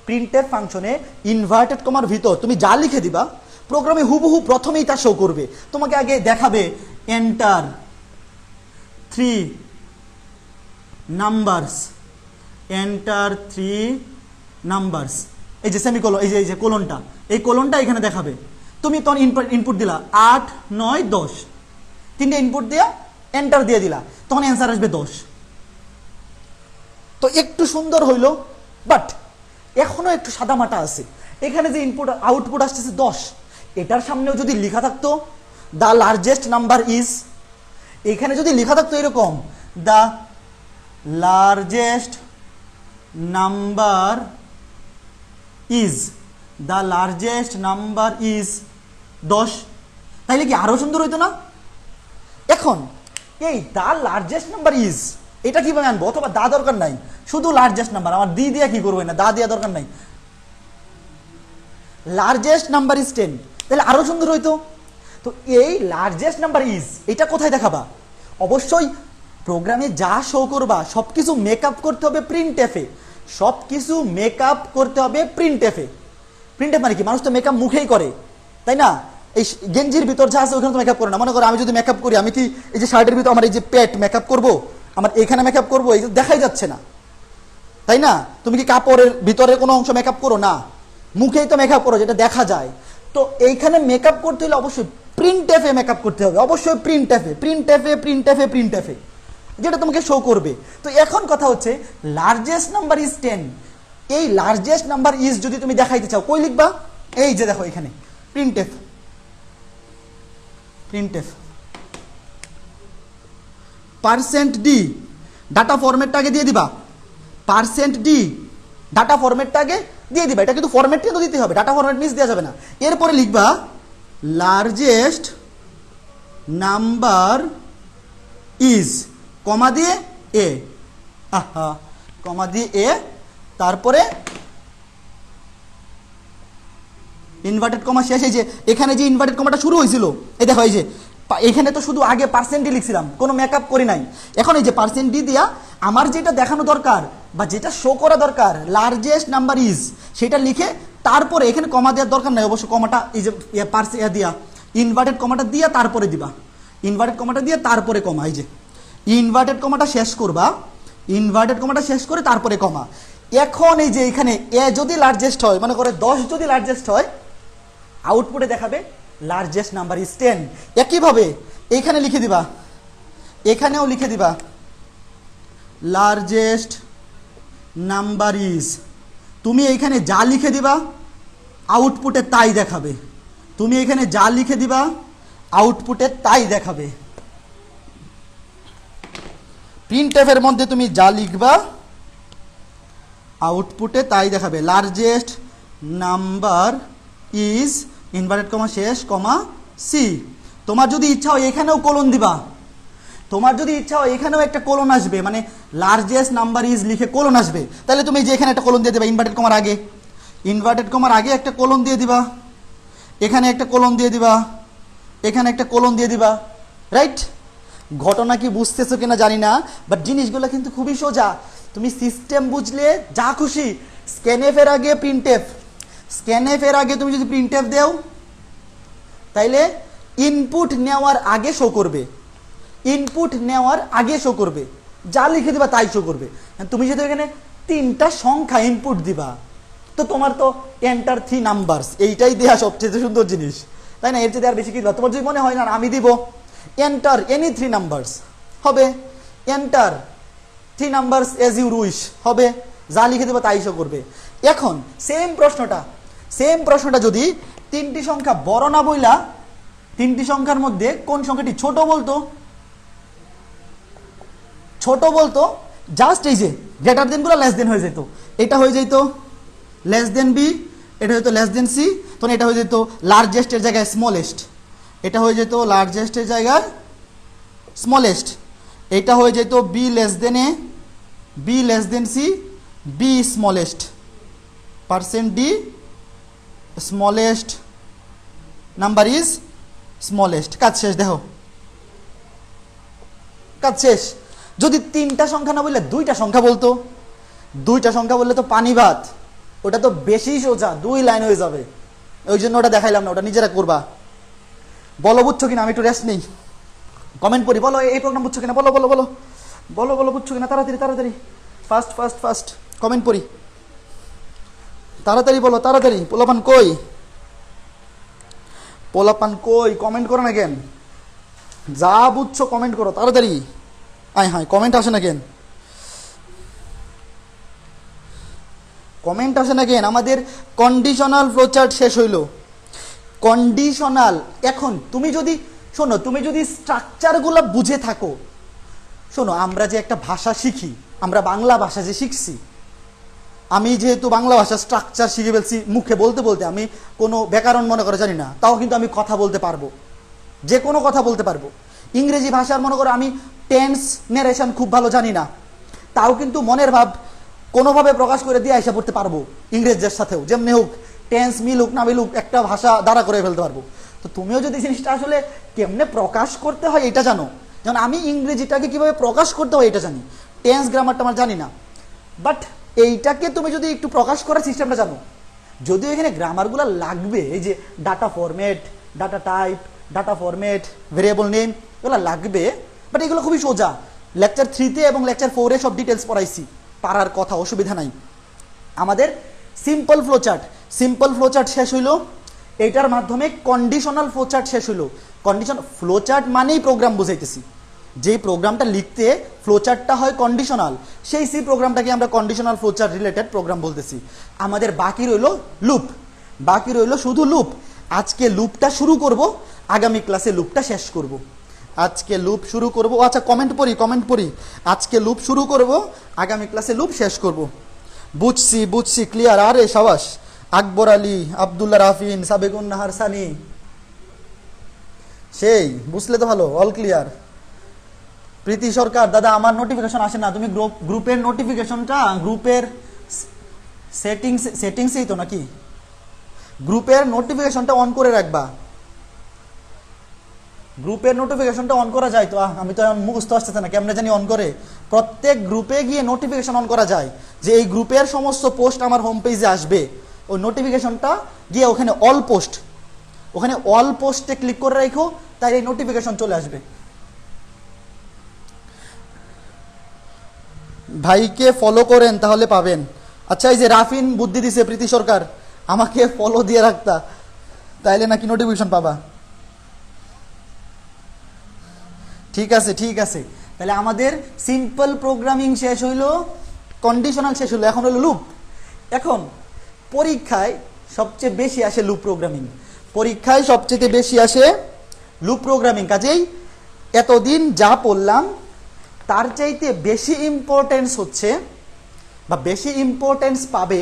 প্রিন্টএফ ফাংশনে ইনভার্টেড কমার ভিতর তুমি যা লিখে দিবা প্রোগ্রামে হুবহু প্রথমেই তা শো করবে। তোমাকে আগে দেখাবে এন্টার 3 নাম্বারস, এন্টার 3 নাম্বারস, এই যে সেমিকোলন, এই যে কোলনটা, এই কোলনটা এখানে দেখাবে। তুমি তখন ইনপুট দিলা 8 9 10, 3টে ইনপুট দিয়া এন্টার দিয়ে দিলা, তখন অ্যান্সার আসবে 10। তো একটু সুন্দর হইলো, বাট এখনো একটু সাদামাটা আছে। এখানে যে ইনপুট আউটপুট আসতেছে 10, এটার সামনেও যদি লেখা থাকতো দ্য লার্জেস্ট নাম্বার ইজ, এখানে যদি লেখা থাকতো এরকম the largest number is, the largest number is 10, তাইলে কি আরো সুন্দর হইতো না? এখন এই দ্য লার্জেস্ট নাম্বার ইজ এটা কিভাবে আনবো? অথবা দা দরকার নাই, শুধু লার্জেস্ট নাম্বার, আমার দি দিয়া কি করবো না, দা দিয়া দরকার নাই, লার্জেস্ট নাম্বার ইজ 10, তাহলে আরো সুন্দর হইতো। তো এই লার্জেস্ট নাম্বার ইজ এটা কোথায় দেখাবা? অবশ্যই প্রোগ্রামে যা শো করবা সবকিছু মেকআপ করতে হবে প্রিন্টএফে, সবকিছু মেকআপ করতে হবে প্রিন্টএফে। প্রিন্টএফ মানে কি? মানুষ তো মেকআপ মুখেই করে, তাই না? এই গেঞ্জির ভিতর যা আছে ওখানে তো মেকআপ করে না। মনে করো আমি যদি মেকআপ করি, আমি কি এই যে শার্টের ভিতর আমার এই যে পেট মেকআপ করবো, আমার এখানে মেকআপ করবো, এই দেখাই যাচ্ছে না, তাই না? তুমি কি কাপড়ের ভিতরের কোনো অংশ মেকআপ করো না, মুখেই তো মেকআপ করো যেটা দেখা যায়। তো এইখানে মেকআপ করতে হলে অবশ্যই প্রিন্টএফে মেকআপ করতে হবে, অবশ্যই প্রিন্টএফে প্রিন্টএফে প্রিন্টএফে প্রিন্টএফে, যেটা তোমাকে শো করবে। তো এখন কথা হচ্ছে লার্জেস্ট নাম্বার ইজ 10, এই লার্জেস্ট নাম্বার ইজ যদি তুমি দেখাইতে চাও কই লিখবা? এই যে দেখো এখানে প্রিন্টএফ, প্রিন্টএফ %d ডাটা ফরম্যাটটা আগে দিয়ে দিবা, %d ডাটা ফরম্যাটটা আগে দিয়ে দিবা। এটা কিন্তু ফরম্যাট কিন্তু দিতে হবে, ডাটা ফরম্যাট মিস দেওয়া যাবে না। এরপরে লিখবা লার্জেস্ট নাম্বার ইজ কমা দিয়ে এ, আহা কমা দিয়ে এ, তারপরে ইনভার্টেড কমা শেষ। এই যে এখানে যে ইনভার্টেড কমাটা শুরু হয়েছিল, এই দেখো এই যে এখানে তো শুধু আগে %d লিখছিলাম, কোনো মেকআপ করি নাই। এখন এই যে %d দিয়া আমার যেটা দেখানো দরকার বা যেটা শো করা দরকার লার্জেস্ট নাম্বার ইজ, সেটা লিখে তারপরে এখানে কমা দেওয়ার দরকার নাই, অবশ্য কমাটা এই যে দিয়া ইনভার্টেড কমাটা দিয়া তারপরে দিবা, ইনভার্টেড কমাটা দিয়ে তারপরে কমা। এই যে ইনভার্টেড কমাটা শেষ করবা, ইনভার্টেড কমাটা শেষ করে তারপরে কমা। এখন এই যে এখানে এ যদি লার্জেস্ট হয়, মনে করে 10 যদি লার্জেস্ট হয়, আউটপুটে দেখাবে লার্জেস্ট নাম্বার ইজ 10। একইভাবে এইখানে লিখে দিবা, এখানেও লিখে দিবা লার্জেস্ট নাম্বার ইজ, তুমি এইখানে যা লিখে দিবা আউটপুটে তাই দেখাবে, তুমি এখানে যা লিখে দিবা আউটপুটে তাই দেখাবে। প্রিন্টএফের মধ্যে তুমি যা লিখবা আউটপুটে তাই দেখাবে। Largest number is inverted comma শেষ কমা সি। তোমার যদি ইচ্ছা হয় এখানেও কোলন দিবা, তোমার যদি ইচ্ছা হয় এখানেও একটা কোলন আসবে, মানে লার্জেস্ট নাম্বার ইজ লিখে কোলন আসবে, তাহলে তুমি যে এখানে একটা কোলন দিয়ে দেবে ইনভার্টেড কমার আগে। ইনভার্টেড কমার আগে একটা কোলন দিয়ে দিবা, এখানে একটা কোলন দিয়ে দিবা, এখানে একটা কোলন দিয়ে দিবা, রাইট? ঘটনা কি বুঝতেছো কিনা জানি না, বাট জিনিসগুলো কিন্তু খুবই সোজা। তুমি সিস্টেম বুঝলে যা খুশি। স্ক্যানএফ এর আগে প্রিন্টএফ, স্ক্যানএফ এর আগে তুমি যদি প্রিন্টএফ দেও তাইলে ইনপুট নেওয়ার আগে শো করবে, ইনপুট নেওয়ার আগে শো করবে, যা লিখে দিবা তাই শো করবে। তুমি যদি এখানে 3টা সংখ্যা ইনপুট দিবা তো তোমার তো এন্টার 3 নাম্বারস, এইটাই দেওয়া সবচেয়ে সুন্দর জিনিস, তাই না? এর চেয়ে আর বেশি কি দিবা? তোমার যদি মনে হয় না আমি দিব এন্টার এনি 3 নাম্বারস, হবে enter 3 numbers as you wish, হবে, যা লিখে দেবা তাই শো করবে। এখন সেম প্রশ্নটা যদি 3টি সংখ্যা বড় না বইলা 3টি সংখ্যার মধ্যে কোন সংখ্যাটি ছোট বলতো, ছোট বলতো, জাস্ট এই যে গ্রেটার দেন গুলো লেস দেন হয়ে যেত, এটা হয়ে যেত লেস দেন বি, এটা হয়তো লেস দেন সি, তখন এটা হয়ে যেত লার্জেস্টের জায়গায় স্মলেস্ট, এটা হয়ে যেত লার্জেস্টের জায়গায় স্মলেস্ট, এটা হয়ে যেত B less than A, B less than C, B smallest, percent D smallest number is smallest. কাজ শেষ, দেখো কাজ শেষ। যদি 3টা সংখ্যা না বললে 2টা সংখ্যা বলতো, 2টা সংখ্যা বললে তো পানি ভাত, ওটা তো বেশি সোজা, 2 লাইন হয়ে যাবে, ওই জন্য ওটা দেখাইলাম না, ওটা নিজেরা করবা। বলো বুঝছো কিনা, আমি একটু রেস্ট নেই, কমেন্ট করি, বলো এই প্রোগ্রাম বুঝছো কিনা, বলো বলো বলো বলো বলো বুঝছো কিনা, তাড়াতাড়ি তাড়াতাড়ি, ফাস্ট ফাস্ট ফাস্ট কমেন্ট করি, তাড়াতাড়ি বলো তাড়াতাড়ি। পোলাপান কই, পোলাপান কই, কমেন্ট করো না কেন? যা বুঝছো কমেন্ট করো তাড়াতাড়ি। আয় হায়, কমেন্ট আসে না কেন, কমেন্ট আসে না কেন? আমাদের কন্ডিশনাল ফ্লোচার্ট শেষ হইল, কন্ডিশনাল। এখন তুমি যদি শোনো, তুমি যদি স্ট্রাকচারগুলো বুঝে থাকো, শোনো আমরা যে একটা ভাষা শিখি, আমরা বাংলা ভাষা যে শিখছি, আমি যেহেতু বাংলা ভাষা স্ট্রাকচার শিখে ফেলছি মুখে বলতে বলতে, আমি কোনো ব্যাকরণ মনে করে জানি না, তাও কিন্তু আমি কথা বলতে পারবো, যে কোনো কথা বলতে পারবো। ইংরেজি ভাষার মনে করো আমি টেন্স নেরেশন খুব ভালো জানি না, তাও কিন্তু মনের ভাব কোনোভাবে প্রকাশ করে দিয়ে আইসা পড়তে পারবো, ইংরেজদের সাথেও যেমনি হোক, টেন্স মিলুক না মিলুক একটা ভাষা দ্বারা করে ফেলতে পারবো। তো তুমিও যদি জিনিসটা আসলে কেমনে প্রকাশ করতে হয় এটা জানো, যেমন আমি ইংরেজিটাকে কিভাবে প্রকাশ করতে হয় এটা জানি, টেন্স গ্রামারটা আমার জানি না, বাট এইটাকে তুমি যদি একটু প্রকাশ করার সিস্টেমটা জানো, যদিও এখানে গ্রামারগুলো লাগবে, এই যে data format, data type, data format, variable name, এগুলো লাগবে, বাট এগুলো খুবই সোজা। লেকচার 3-তে এবং লেকচার 4-এ সব ডিটেলস পড়াইছি, পারার কথা, অসুবিধা নাই। আমাদের সিম্পল ফ্লোচার্ট শেষ হইল, এইটার মাধ্যমে কন্ডিশনাল ফ্লোচার্ট শেষ হইল। কন্ডিশন ফ্লোচার্ট মানেই প্রোগ্রাম বুঝাইতেছি, যেই প্রোগ্রামটা লিখতে ফ্লোচার্টটা হয় কন্ডিশনাল, সেই সি প্রোগ্রামটাকে আমরা কন্ডিশনাল ফ্লোচার্ট রিলেটেড প্রোগ্রাম বলতেছি। আমাদের বাকি রইল লুপ, বাকি রইল শুধু লুপ। আজকে লুপটা শুরু করব, আগামী ক্লাসে লুপটা শেষ করব। আজকে লুপ শুরু করব, আচ্ছা কমেন্ট পড়ি, আজকে লুপ শুরু করব, আগামী ক্লাসে লুপ শেষ করব। বুঝছি ক্লিয়ার। আরে সাবাস, আকবর আলী, আবদুল্লাহ রাফিন, সাবেগুন নাহার সানি, সেই বুঝলে তো ভালো, অল ক্লিয়ার। প্রীতি সরকার, দাদা আমার নোটিফিকেশন আসে না, তুমি গ্রুপের নোটিফিকেশনটা গ্রুপের সেটিংসেই তো নাকি, গ্রুপের নোটিফিকেশনটা অন করে রাখবা, গ্রুপের নোটিফিকেশনটা অন করা যায় তো, আমি তো এখন মুখস্থ আসতেছে না কেমনে জানি অন করে। প্রত্যেক গ্রুপে গিয়ে নোটিফিকেশন অন করা যায়, যে এই গ্রুপের সমস্ত পোস্ট আমার হোম পেজে আসবে, ওই নোটিফিকেশনটা গিয়ে ওখানে অল পোস্ট, ওখানে অল পোস্টে ক্লিক করে রাখো, তাই এই নোটিফিকেশন চলে আসবে। ভাইকে ফলো করেন তাহলে পাবেন। আচ্ছা, এই যে রাফিন বুদ্ধি দিছে প্রীতি সরকার, আমাকে ফলো দিয়ে রাখতা, তাইলে নাকি নোটিফিকেশন পাবা। ঠিক আছে, তাহলে আমাদের সিম্পল প্রোগ্রামিং শেষ হইল, কন্ডিশনাল শেষ হইল, এখন হলো লুপ। এখন পরীক্ষায় সবচেয়ে বেশি আসে লুপ প্রোগ্রামিং, পরীক্ষায় সবচেয়ে বেশি আসে লুপ প্রোগ্রামিং। কাজেই এতদিন যা পড়লাম তার চাইতে বেশি ইম্পর্টেন্স হচ্ছে, বা বেশি ইম্পর্টেন্স পাবে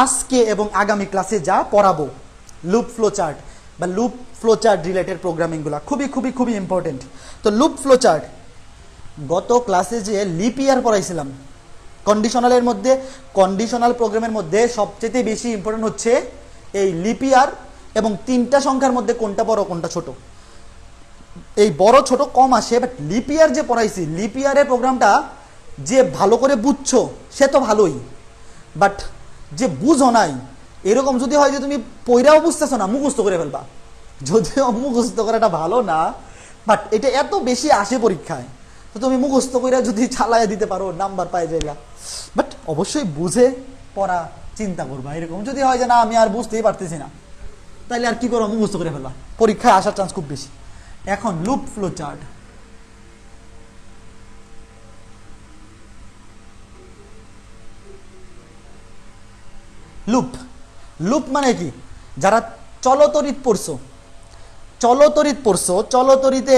আজকে এবং আগামী ক্লাসে যা পড়াবো, লুপ ফ্লোচার্ট বা লুপ ফ্লোচার্ট রিলেটেড প্রোগ্রামিংগুলো খুবই ইম্পর্টেন্ট। তো লুপ ফ্লোচার্ট, গত ক্লাসে যে লিপ ইয়ার পড়াইছিলাম, কন্ডিশনালের মধ্যে, কন্ডিশনাল প্রোগ্রামের মধ্যে সবচেয়ে বেশি ইম্পর্টেন্ট হচ্ছে এই লিপ ইয়ার এবং তিনটা সংখ্যার মধ্যে কোনটা বড় কোনটা ছোট। এই বড় ছোট কম আসে, বাট লিপ ইয়ার যে পড়াইছি, লিপ ইয়ারের প্রোগ্রামটা যে ভালো করে বুঝছো সে তো ভালোই, বাট যে বুঝো নাই এরকম যদি হয় যে তুমি পইরাও বুঝতেছো না, মুখস্থ করে ফেলবা। যদিও মুখস্থ করাটা ভালো না, বাট এটা এত বেশি আসে পরীক্ষায়, তো তুমি মুখস্থ করে যদি চালায় দিতে পারো নাম্বার পাই যাইলা। বাট অবশ্যই বুঝে পড়া চিন্তা করবা। এরকম যদি হয় যে না আমি আর বুঝতেই পারতেছি না, তাহলে আর কি করবো, মুখস্থ করে ফেলবা, পরীক্ষায় আসার চান্স খুব বেশি। এখন loop flow chart. Loop, loop মানে কি? যারা চলতরিৎ পড়ছো, চলতরিৎ পড়ছো, চলতরিতে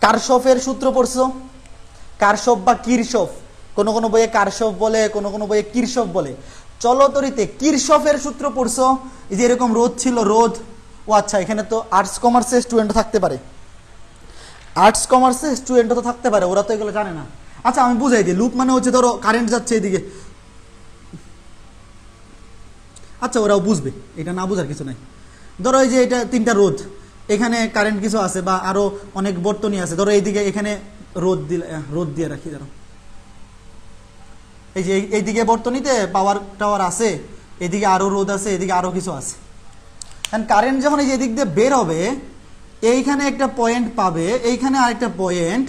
কারশফের সূত্র পড়ছো, কারশফ বা কিরশফ, কোনো কোনো বইয়ে কারশফ বলে, কোনো কোনো বইয়ে কিরশফ বলে। চলতরিতে কিরশফের সূত্র পড়ছো, এই যে এরকম রোধ ছিল, রোধ। ও আচ্ছা, এখানে তো আর্টস কমার্সের স্টুডেন্ট থাকতে পারে, আর্টস কমার্সের স্টুডেন্ট তো থাকতে পারে, ওরা তো এগুলো জানে না। আচ্ছা আমি বুঝাই দিই, লুপ মানে হচ্ছে ধরো কারেন্ট যাচ্ছে এদিকে, আচ্ছা ওরাও বুঝবে, এটা না বুঝার কিছু নাই। ধরো এই যে এটা তিনটা রোধ, এখানে কারেন্ট কিছু আছে বা আরো অনেক বর্তনী আছে, ধরো এইদিকে এখানে রোধ দিয়ে রাখি, ধরো এই যে এইদিকে বর্তনীতে পাওয়ার টাওয়ার আছে, এদিকে আরো রোধ আছে, এদিকে আরো কিছু আছে। কারেন্ট যখন এই যে এদিক দিয়ে বের হবে, এইখানে একটা পয়েন্ট পাবে, এইখানে আরেকটা পয়েন্ট,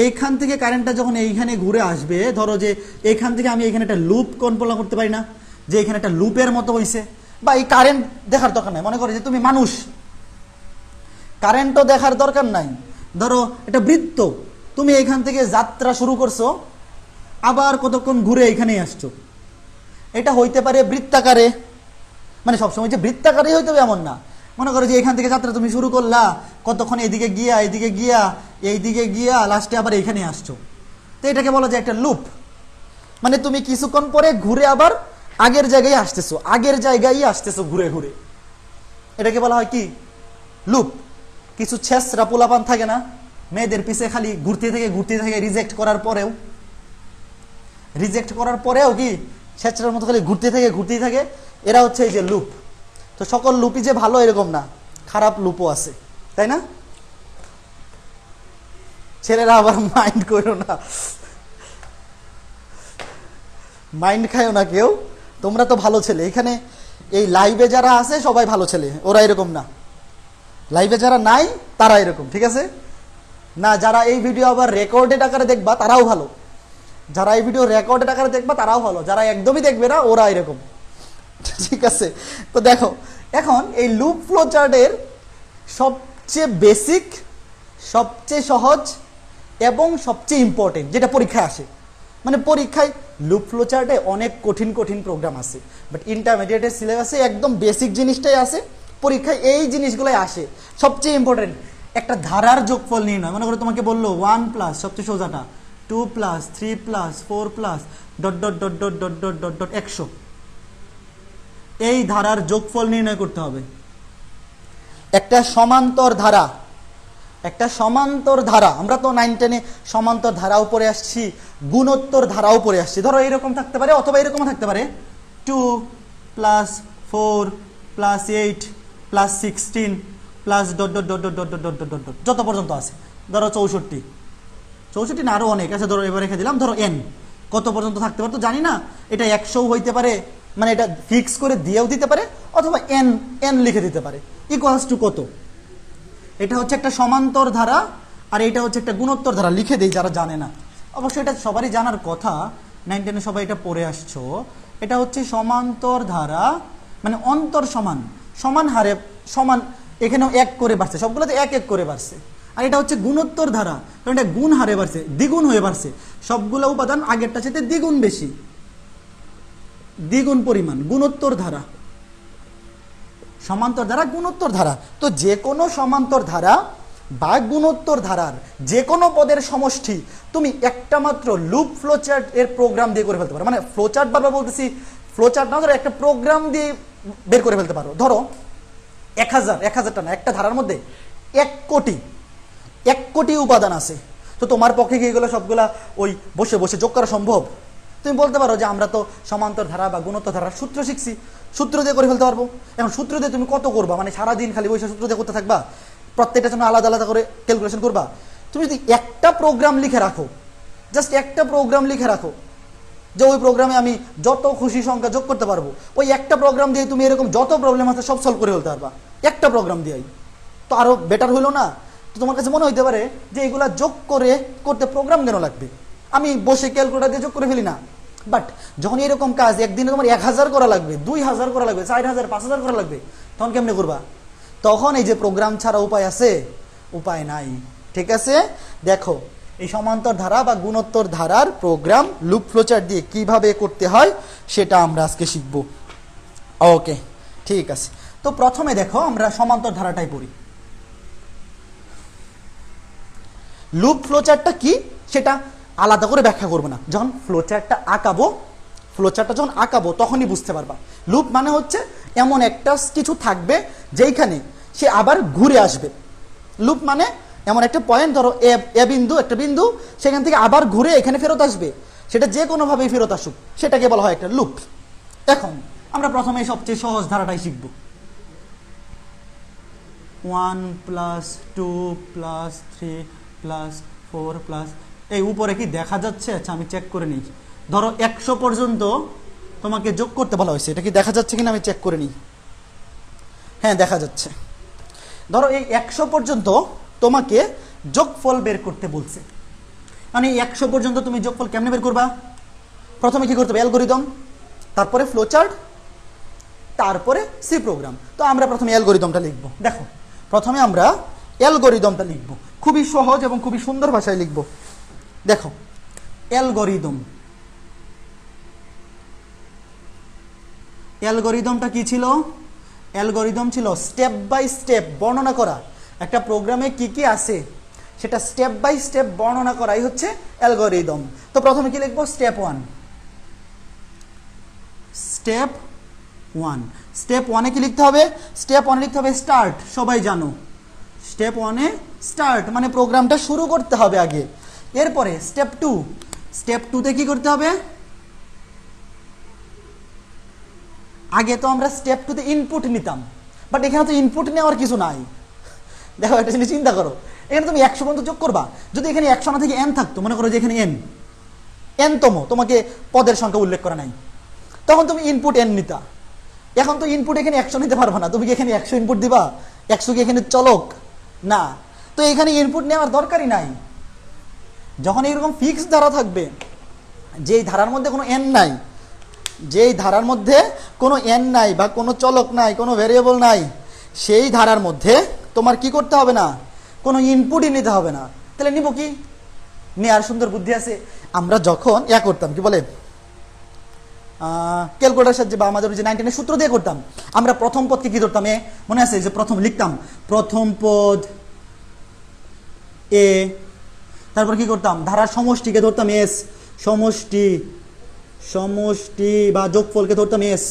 এইখান থেকে কারেন্টটা যখন এইখানে ঘুরে আসবে, ধরো যে এইখান থেকে আমি এখানে একটা লুপ কল্পনা করতে পারি না, যে এখানে একটা লুপের মতো হইছে, বা এই কারেন্ট দেখার দরকার নাই, মনে করো যে তুমি মানুষ, কারেন্টও দেখার দরকার নাই, ধরো এটা বৃত্ত, তুমি এইখান থেকে যাত্রা শুরু করছো, আবার কতক্ষণ ঘুরে এইখানেই আসছো, এটা হইতে পারে বৃত্তাকারে, মানে সবসময় যে বৃত্তাকারেই হইতে হবে এমন না। মনে করো যে এখান থেকে যাত্রা তুমি শুরু করলা, কতক্ষণ এদিকে গিয়া এইদিকে গিয়া এইদিকে গিয়া লাস্টে আবার এইখানে আসছো, তো এটাকে বলা যায় একটা লুপ। মানে তুমি কিছুক্ষণ পরে ঘুরে আবার আগের জায়গায় আসতেছো, আগের জায়গায় আসতেছো ঘুরে ঘুরে, এটাকে বলা হয় কি? লুপ। কিছু ছেসরা পোলাপান থাকে না, মেয়েদের পিছে খালি ঘুরতে থাকে, রিজেক্ট করার পরেও কি ছেচড়ার মতো খালি ঘুরতেই থাকে, এরা হচ্ছে এই যে লুপ। তো সকল লুপই যে ভালো এরকম না, খারাপ লুপও আছে, তাই না? ছেলেরা আবার মাইন্ড করো না, মাইন্ড খায়ও না কেউ, তোমরা তো ভালো ছেলে। এখানে এই লাইভে যারা আছে সবাই ভালো ছেলে, ওরা এরকম না। লাইভে যারা নাই তারা এরকম, ঠিক আছে না? যারা এই ভিডিও আবার রেকর্ডেড আকারে দেখবা তারাও ভালো, যারা এই ভিডিও রেকর্ডেড আকারে দেখবা তারাও ভালো, যারা একদমই দেখবে না ওরা এরকম, ঠিক আছে? তো দেখো, এখন এই লুপ ফ্লো চার্টের সবচেয়ে বেসিক, সবচেয়ে সহজ এবং সবচেয়ে ইম্পর্টেন্ট যেটা পরীক্ষায় আসে, মানে পরীক্ষায় লুপ ফ্লো চার্টে অনেক কঠিন কঠিন প্রোগ্রাম আছে, বাট ইন্টারমিডিয়েটের সিলেবাসে একদম বেসিক জিনিসটাই আছে, পরীক্ষায় এই জিনিসগুলোই আসে। সবচেয়ে ইম্পর্টেন্ট একটা ধারার যোগফল নির্ণয়, মনে করো তোমাকে বললো 1+ সবচেয়ে সোজাটা 2+, 3+, 4+... 100, এই ধারার যোগফল নির্ণয় করতে হবে। একটা সমান্তর ধারা, আমরা তো 9-10-এ সমান্তর ধারাও পড়ে আসছি, গুণোত্তর ধারাও পড়ে আসছি। ধরো এরকম থাকতে পারে, অথবা এরকম থাকতে পারে 2+4+8+16 যত পর্যন্ত আছে, ধরো 64 না আরো অনেক আছে, ধরো এবার রেখে দিলাম, ধরো n কত পর্যন্ত থাকতে পারে তো জানি না, এটা 100 হইতে পারে, মানে এটা ফিক্স করে দিয়েও দিতে পারে, অথবা n লিখে দিতে পারে, ইকুয়ালস টু কত। এটা হচ্ছে একটা সমান্তর ধারা, আর এটা হচ্ছে একটা গুণোত্তর ধারা, লিখে দেই যারা জানে না। অবশ্যই এটা সবারই জানার কথা, 9-10-এ সবাই এটা পড়ে আসছো। এটা হচ্ছে সমান্তর ধারা, মানে অন্তর সমান হারে সমান, এখানেও 1 করে বাড়ছে, সবগুলোতে 1 করে বাড়ছে। আর এটা হচ্ছে গুণোত্তর ধারা, কারণ এটা গুণ হারে বাড়ছে, দ্বিগুণ হয়ে বাড়ছে, সবগুলো উপাদান আগেরটা সাথে দ্বিগুণ বেশি, দ্বিগুণ পরিমাণ। গুণোত্তর ধারা, সমান্তর ধারা, গুণোত্তর ধারা। তো যে কোনো সমান্তর ধারা বা গুণোত্তর ধারার যে কোনো পদের সমষ্টি তুমি একটা মাত্র লুপ ফ্লোচার্ট এর প্রোগ্রাম দিয়ে করে ফেলতে পারো। মানে ফ্লোচার্ট বারবার বলতেছি, ফ্লোচার্ট না, ধরো একটা প্রোগ্রাম দিয়ে বের করে ফেলতে পারো। ধরো 1000টা না, একটা ধারার মধ্যে 1 কোটি উপাদান আছে, তো তোমার পক্ষে কি এগুলো সবগুলা ওই বসে বসে যোগ করা সম্ভব? তুমি বলতে পারো যে আমরা তো সমান্তর ধারা বা গুণোত্তর ধারার সূত্র শিখছি, সূত্র দিয়ে করে ফেলতে পারবো। এখন সূত্র দিয়ে তুমি কত করবা, মানে সারাদিন খালি বসে সূত্র দিয়ে করতে থাকবা, প্রত্যেকটার জন্য আলাদা আলাদা করে ক্যালকুলেশন করবা? তুমি যদি একটা প্রোগ্রাম লিখে রাখো, জাস্ট একটা প্রোগ্রাম লিখে রাখো যে ওই প্রোগ্রামে আমি যত খুশি সংখ্যা যোগ করতে পারবো, ওই একটা প্রোগ্রাম দিয়ে তুমি এরকম যত প্রবলেম আছে সব সলভ করে ফেলতে পারবা একটা প্রোগ্রাম দিয়েই, তো আরো বেটার হইলো না? তো তোমার কাছে মনে হইতে পারে যে এগুলা যোগ করে করতে প্রোগ্রাম কেন লাগবে, আমি বসে ক্যালকুলেটর দিয়ে যোগ করে ফেলি না। বাট যখন এরকম কাজ একদিনে তোমার 1000 করা লাগবে, 2000 করা লাগবে, 4000, 5000 করা লাগবে, তখন কেমনে করবা? তখন এই যে প্রোগ্রাম ছাড়া উপায় আছে? উপায় নাই। ঠিক আছে, দেখো এই সমান্তর ধারা বা গুণোত্তর ধারার প্রোগ্রাম লুপ ফ্লোচার্ট দিয়ে কিভাবে করতে হয় সেটা আমরা আজকে শিখব। ওকে, ঠিক আছে। তো প্রথমে দেখো আমরা সমান্তর ধারাটাই পড়ি। লুপ ফ্লোচার্টটা কি সেটা আলাদা করে ব্যাখ্যা করবো না, যখন ফ্লোচার্টটা আঁকাবো তখনই বুঝতে পারবা। লুপ মানে হচ্ছে এমন একটা কিছু থাকবে যেইখানে সে আবার ঘুরে আসবে। লুপ মানে এমন একটা পয়েন্ট, ধরো এ বিন্দু, একটা বিন্দু, সেখান থেকে আবার ঘুরে এখানে ফেরত আসবে, সেটা যে কোনোভাবেই ফেরত আসুক, সেটাকে বলা হয় একটা লুপ। এখন আমরা প্রথমে সবচেয়ে সহজ ধারাটাই শিখব। 1 + 2 + 3 + 4 এই উপরে কি দেখা যাচ্ছে? আচ্ছা আমি চেক করে নিই। ধরো 100 পর্যন্ত তোমাকে যোগ করতে বলা হয়েছে, এটা কি দেখা যাচ্ছে কিনা আমি চেক করে নিই। হ্যাঁ দেখা যাচ্ছে। ধরো এই 100 পর্যন্ত তোমাকে যোগফল বের করতে বলছে, মানে 100 পর্যন্ত তুমি যোগফল কেমনে বের করবা? প্রথমে কি করতে হবে? অ্যালগরিদম, তারপরে ফ্লোচার্ট, তারপরে সি প্রোগ্রাম। তো আমরা প্রথমে অ্যালগরিদমটা লিখব। দেখো প্রথমে আমরা অ্যালগরিদমটা লিখব, খুবই সহজ এবং খুবই সুন্দর ভাষায় লিখব। দেখো অ্যালগরিদমটা কি ছিল? অ্যালগরিদম ছিল স্টেপ বাই স্টেপ বর্ণনা করা, একটা প্রোগ্রামে কি কি আছে সেটা স্টেপ বাই স্টেপ বর্ণনা করাই হচ্ছে অ্যালগরিদম। তো প্রথমে কি লিখবো? স্টেপ 1। স্টেপ 1-এ কি লিখতে হবে? স্টেপ 1-এ লিখতে হবে স্টার্ট। সবাই জানো স্টেপ 1-এ স্টার্ট মানে প্রোগ্রামটা শুরু করতে হবে আগে। এরপরে স্টেপ 2, স্টেপ 2-তে কি করতে হবে? আগে তো আমরা স্টেপ 2-তে ইনপুট নিতাম, বাট এখানে তো ইনপুট নেওয়ার কিছু নাই। দেখো একটা জিনিস চিন্তা করো, এখানে তুমি 100 পর্যন্ত যোগ করবা, যদি এখানে 100 না থেকে n থাকতো, মনে করো যে এখানে n-তম, তোমাকে পদের সংখ্যা উল্লেখ করা নাই, তখন তুমি ইনপুট n নিতা। এখন তো ইনপুট এখানে 100 নিতে পারবা না, তুমি কি এখানে 100 ইনপুট দিবা? 100 কি এখানে চলক না, তো এখানে ইনপুট নেওয়ার দরকারই নাই। যখন এইরকম ফিক্স ধারা থাকবে, যেই ধারার মধ্যে কোনো n নাই, যেই ধারার মধ্যে কোনো n নাই বা কোনো চলক নাই, কোনো ভেরিয়েবল নাই, সেই ধারার মধ্যে তোমার কি করতে হবে না? কোনো ইনপুটই নিতে হবে না। তাহলে নিব কি? নেওয়ার সুন্দর বুদ্ধি আছে। আমরা যখন করতাম কি বলে ক্যালকুলেটার সাহায্যে বা আমাদের যে 9-10 সূত্র দিয়ে করতাম, আমরা প্রথম পদকে কি ধরতাম? মনে আছে যে প্রথম লিখতাম প্রথম পদ এ, তারপর কি করতাম? ধারার সমষ্টিকে ধরতাম এস, সমষ্টি বা যোগফলকে ধরতাম এস,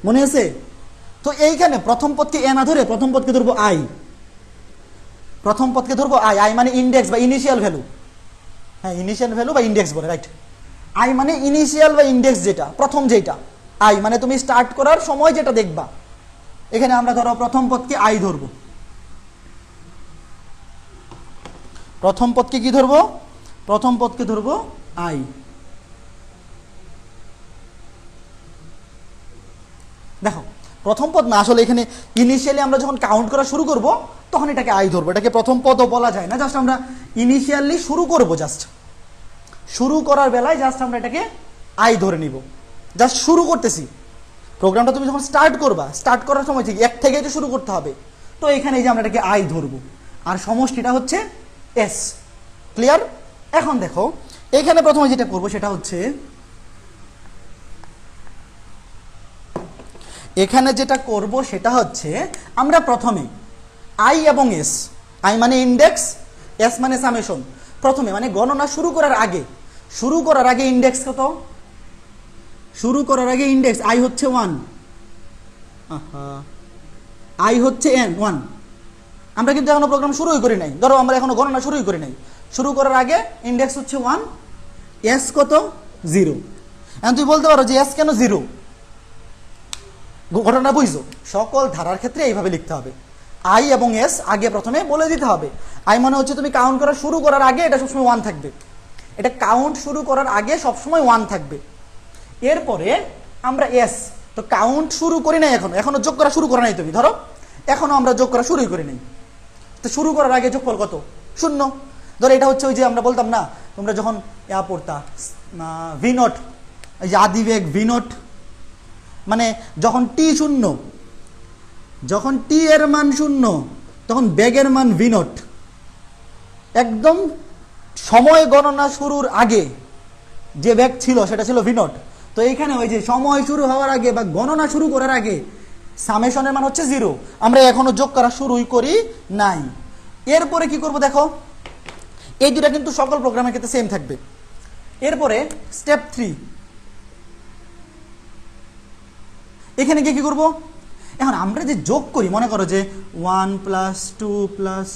মনে আছে? তো এইখানে প্রথম পদকে এ না ধরে প্রথম পদকে ধরবো আই। প্রথম পদকে ধরবো আই মানে ইন্ডেক্স বা ইনিশিয়াল ভ্যালু। হ্যাঁ ইনিশিয়াল ভ্যালু বা ইন্ডেক্স বলে, রাইট। আই মানে ইনিশিয়াল বা ইন্ডেক্স, যেটা প্রথম, যেটা আই মানে তুমি স্টার্ট করার সময় যেটা দেখবা। এখানে আমরা ধরো প্রথম পদকে আই ধরবো। প্রথম পদকে কি ধরবো? প্রথম পদকে ধরবো আই। দেখো প্রথম পদ না, আসলে এখানে ইনিশিয়ালি আমরা যখন কাউন্ট করা শুরু করব তখন এটাকে আই ধরবো। এটাকে প্রথম পদও বলা যায় না, জাস্ট আমরা ইনিশিয়ালি শুরু করব, জাস্ট শুরু করার বেলায় জাস্ট আমরা এটাকে আই ধরে নিব, জাস্ট শুরু করতেছি। প্রোগ্রামটা তুমি যখন স্টার্ট করবা, স্টার্ট করার সময় ঠিক 1 থেকে তো শুরু করতে হবে, তো এখানে এই যে আমরা এটাকে আই ধরবো, আর সমষ্টিটা হচ্ছে এস। ক্লিয়ার? এখন দেখো এখানে প্রথমে যেটা করব সেটা হচ্ছে, আমরা প্রথমে আই এবং এস, আই মানে ইন্ডেক্স, এস মানে সামেশন, প্রথমে মানে গণনা শুরু করার আগে ইন্ডেক্স কত? শুরু করার আগে ইন্ডেক্স আই হচ্ছে 1, আই হচ্ছে n1। আমরা কিন্তু এখনো প্রোগ্রাম শুরুই করি নাই, ধরো আমরা এখনো গণনা শুরুই করি নাই। শুরু করার আগে ইন্ডেক্স হচ্ছে 1, এস কত? 0। এখন তুই বলতে পারো যে এস কেন 0, ঘটনা বুঝছো? সকল ধারার ক্ষেত্রে এইভাবে লিখতে হবে, আই এবং এস আগে প্রথমে বলে দিতে হবে। আই মানে হচ্ছে তুমি কাউন্ট করা শুরু করার আগে এটা সবসময় 1 থাকবে, এটা কাউন্ট শুরু করার আগে সবসময় 1 থাকবে। এরপরে আমরা এস, তো কাউন্ট শুরু করি নাই, এখনো যোগ করা শুরু করা নাই, তুমি ধরো এখনো আমরা যোগ করা শুরুই করি নাই, তো শুরু করার আগে যোগফল কত? 0। ধরো এটা হচ্ছে ওই যে আমরা বলতাম না, তোমরা যখন পড়তা ভি নট, এই যে আদিবেগ ভি নট, মানে যখন টি 0, যখন টি এর মান 0 তখন বেগের মান ভি নট, একদম সময় গণনা শুরুর আগে যে বেগ ছিল সেটা ছিল ভি নট। তো এইখানে ওই যে সময় শুরু হওয়ার আগে বা গণনা শুরু করার আগে সামেশনের মান হচ্ছে 0, আমরা এখনো যোগ করা শুরুই করি নাই। এরপরে কি করব দেখো, এই দুটা কিন্তু সকল প্রোগ্রামের ক্ষেত্রে সেম থাকবে। এরপরে স্টেপ 3, এখানে গিয়ে কি করব, এখন আমরা যে যোগ করি, মনে করো যে 1 + 2 +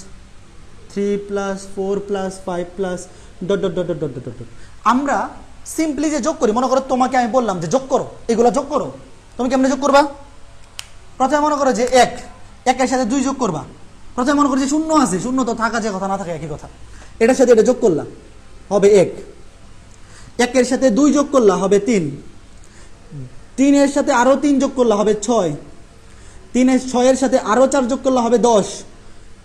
3 + 4 + 5 + dot dot dot dot dot dot, আমরা সিম্পলি যে যোগ করি, মনে করো তোমাকে আমি বললাম যে যোগ করো, এগুলো যোগ করো, তুমি কেমনে যোগ করবা? প্রথমে মনে করো যে 1, 1 এর সাথে 2 যোগ করবা। প্রথমে মনে করো যে 0 আছে, 0 তো থাকা যে কথা, না থাকে একই কথা, এটার সাথে এটা যোগ করলা হবে 1, 1 এর সাথে 2 যোগ করলা হবে 3, 3 এর সাথে আরো 3 যোগ করলা হবে 6, 6 এর সাথে আরো 4 যোগ করলা হবে 10,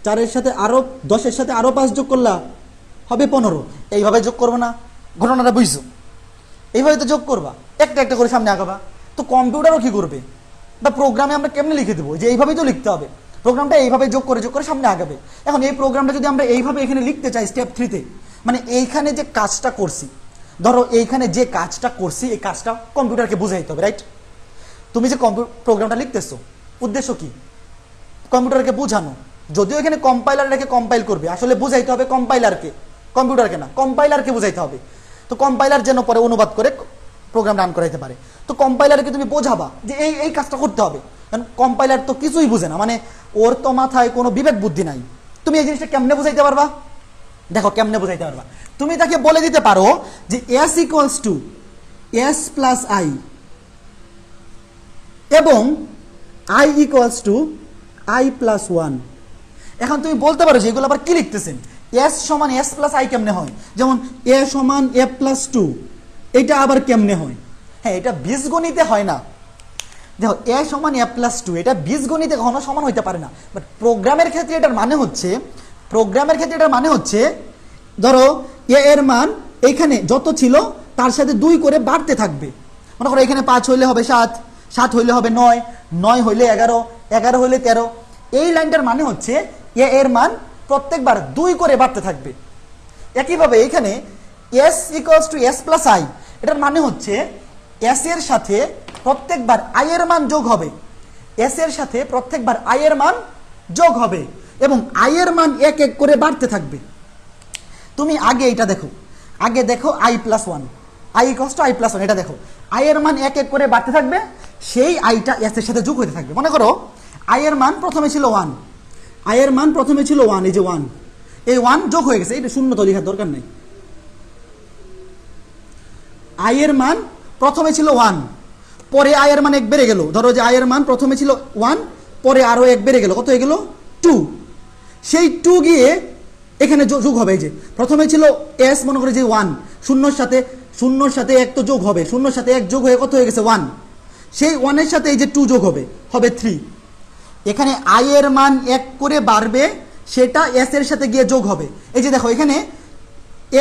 4 এর সাথে আরো 10 এর সাথে আরো 5 যোগ করলা হবে 15। এইভাবে যোগ করবো না, ঘটনাটা বুঝছো? এইভাবে তো যোগ করবা, একটা একটা করে সামনে আগাবা। তো কম্পিউটারও কি করবে, বা প্রোগ্রামে আমরা কেমনে লিখে দেবো, যে এইভাবেই তো লিখতে হবে, প্রোগ্রামটা এইভাবে যোগ করে সামনে আগাবে। এখন এই প্রোগ্রামটা যদি আমরা এইভাবে এখানে লিখতে চাই স্টেপ 3-তে, মানে এইখানে যে কাজটা করছি, ধরো এইখানে যে কাজটা করছি, এই কাজটা কম্পিউটারকে বুঝাইতে হবে, রাইট? তুমি যে প্রোগ্রামটা লিখতেছো, উদ্দেশ্য কি? কম্পিউটারকে বোঝানো। যদিও এখানে কম্পাইলার রেখে কম্পাইল করবে, আসলে বুঝাইতে হবে কম্পাইলারকে, কম্পিউটারকে না, কম্পাইলারকে বুঝাইতে হবে। তো কম্পাইলার যেন পরে অনুবাদ করে প্রোগ্রাম রান করাইতে পারে। তো কম্পাইলারকে তুমি বোঝাবা যে এই এই কাজটা করতে হবে, কারণ কম্পাইলার তো কিছুই বুঝে না, মানে ওর তো মাথায় কোনো বিবেক বুদ্ধি নাই। তুমি এই জিনিসটা কেমনে বুঝাইতে পারবা? দেখো কেমনে বুঝাইতে পারবা, তুমি তাকে বলে দিতে পারো যে s = s + i এবং i = i + 1। এখন তুমি বলতে পারো যে এগুলো আবার কি লিখতেছেন, s = s + i কেমনে হয়, যেমন a = a + 2, এটা আবার কেমনে হয়? হ্যাঁ, এটা বীজগণিতে হয় না। দেখো a = a + 2, এটা বীজগণিতে কখনো সমান হইতে পারে না, বাট প্রোগ্রামের ক্ষেত্রে এটার মানে হচ্ছে ধরো a এর মান এইখানে যত ছিল তার সাথে 2 করে বাড়তে থাকবে। মনে করো এখানে 5 হইলে হবে 7, 7 হইলে হবে 9, 9 হইলে 11, 11 হইলে 13। এই লাইনটার মানে হচ্ছে a এর মান প্রত্যেকবার 2 করে বাড়তে থাকবে। একইভাবে এখানে s = s + i, এটার মানে হচ্ছে s এর সাথে প্রত্যেকবার i এর মান যোগ হবে, s এর সাথে প্রত্যেকবার i এর মান যোগ হবে এবং i এর মান এক এক করে বাড়তে থাকবে। তুমি আগে এটা দেখো, আগে দেখো i + 1, i = i + 1, এটা দেখো i এর মান এক এক করে বাড়তে থাকবে, সেই আইটা s এর সাথে যোগ হতে থাকবে। মনে করো i এর মান প্রথমে ছিল 1, i এর মান প্রথমে ছিল 1, এই যে 1, এই 1 যোগ হয়ে গেছে, এটা শূন্য তো লেখার দরকার নেই। i এর মান প্রথমে ছিল 1, পরে i এর মান 1 বেড়ে গেল। ধরো যে i এর মান প্রথমে ছিল 1, পরে আরো 1 বেড়ে গেল, কত হয়ে গেল? 2। সেই 2 গিয়ে এখানে যোগ হবে, এই যে প্রথমে ছিল s, মনে করে যে 1, শূন্যর সাথে 1 তো যোগ হবে, শূন্যর সাথে 1 যোগ হয়ে কত হয়ে গেছে? 1। সেই 1 এর সাথে এই যে 2 যোগ হবে 3। এখানে i এর মান 1 করে বাড়বে, সেটা s এর সাথে গিয়ে যোগ হবে। এই যে দেখো এখানে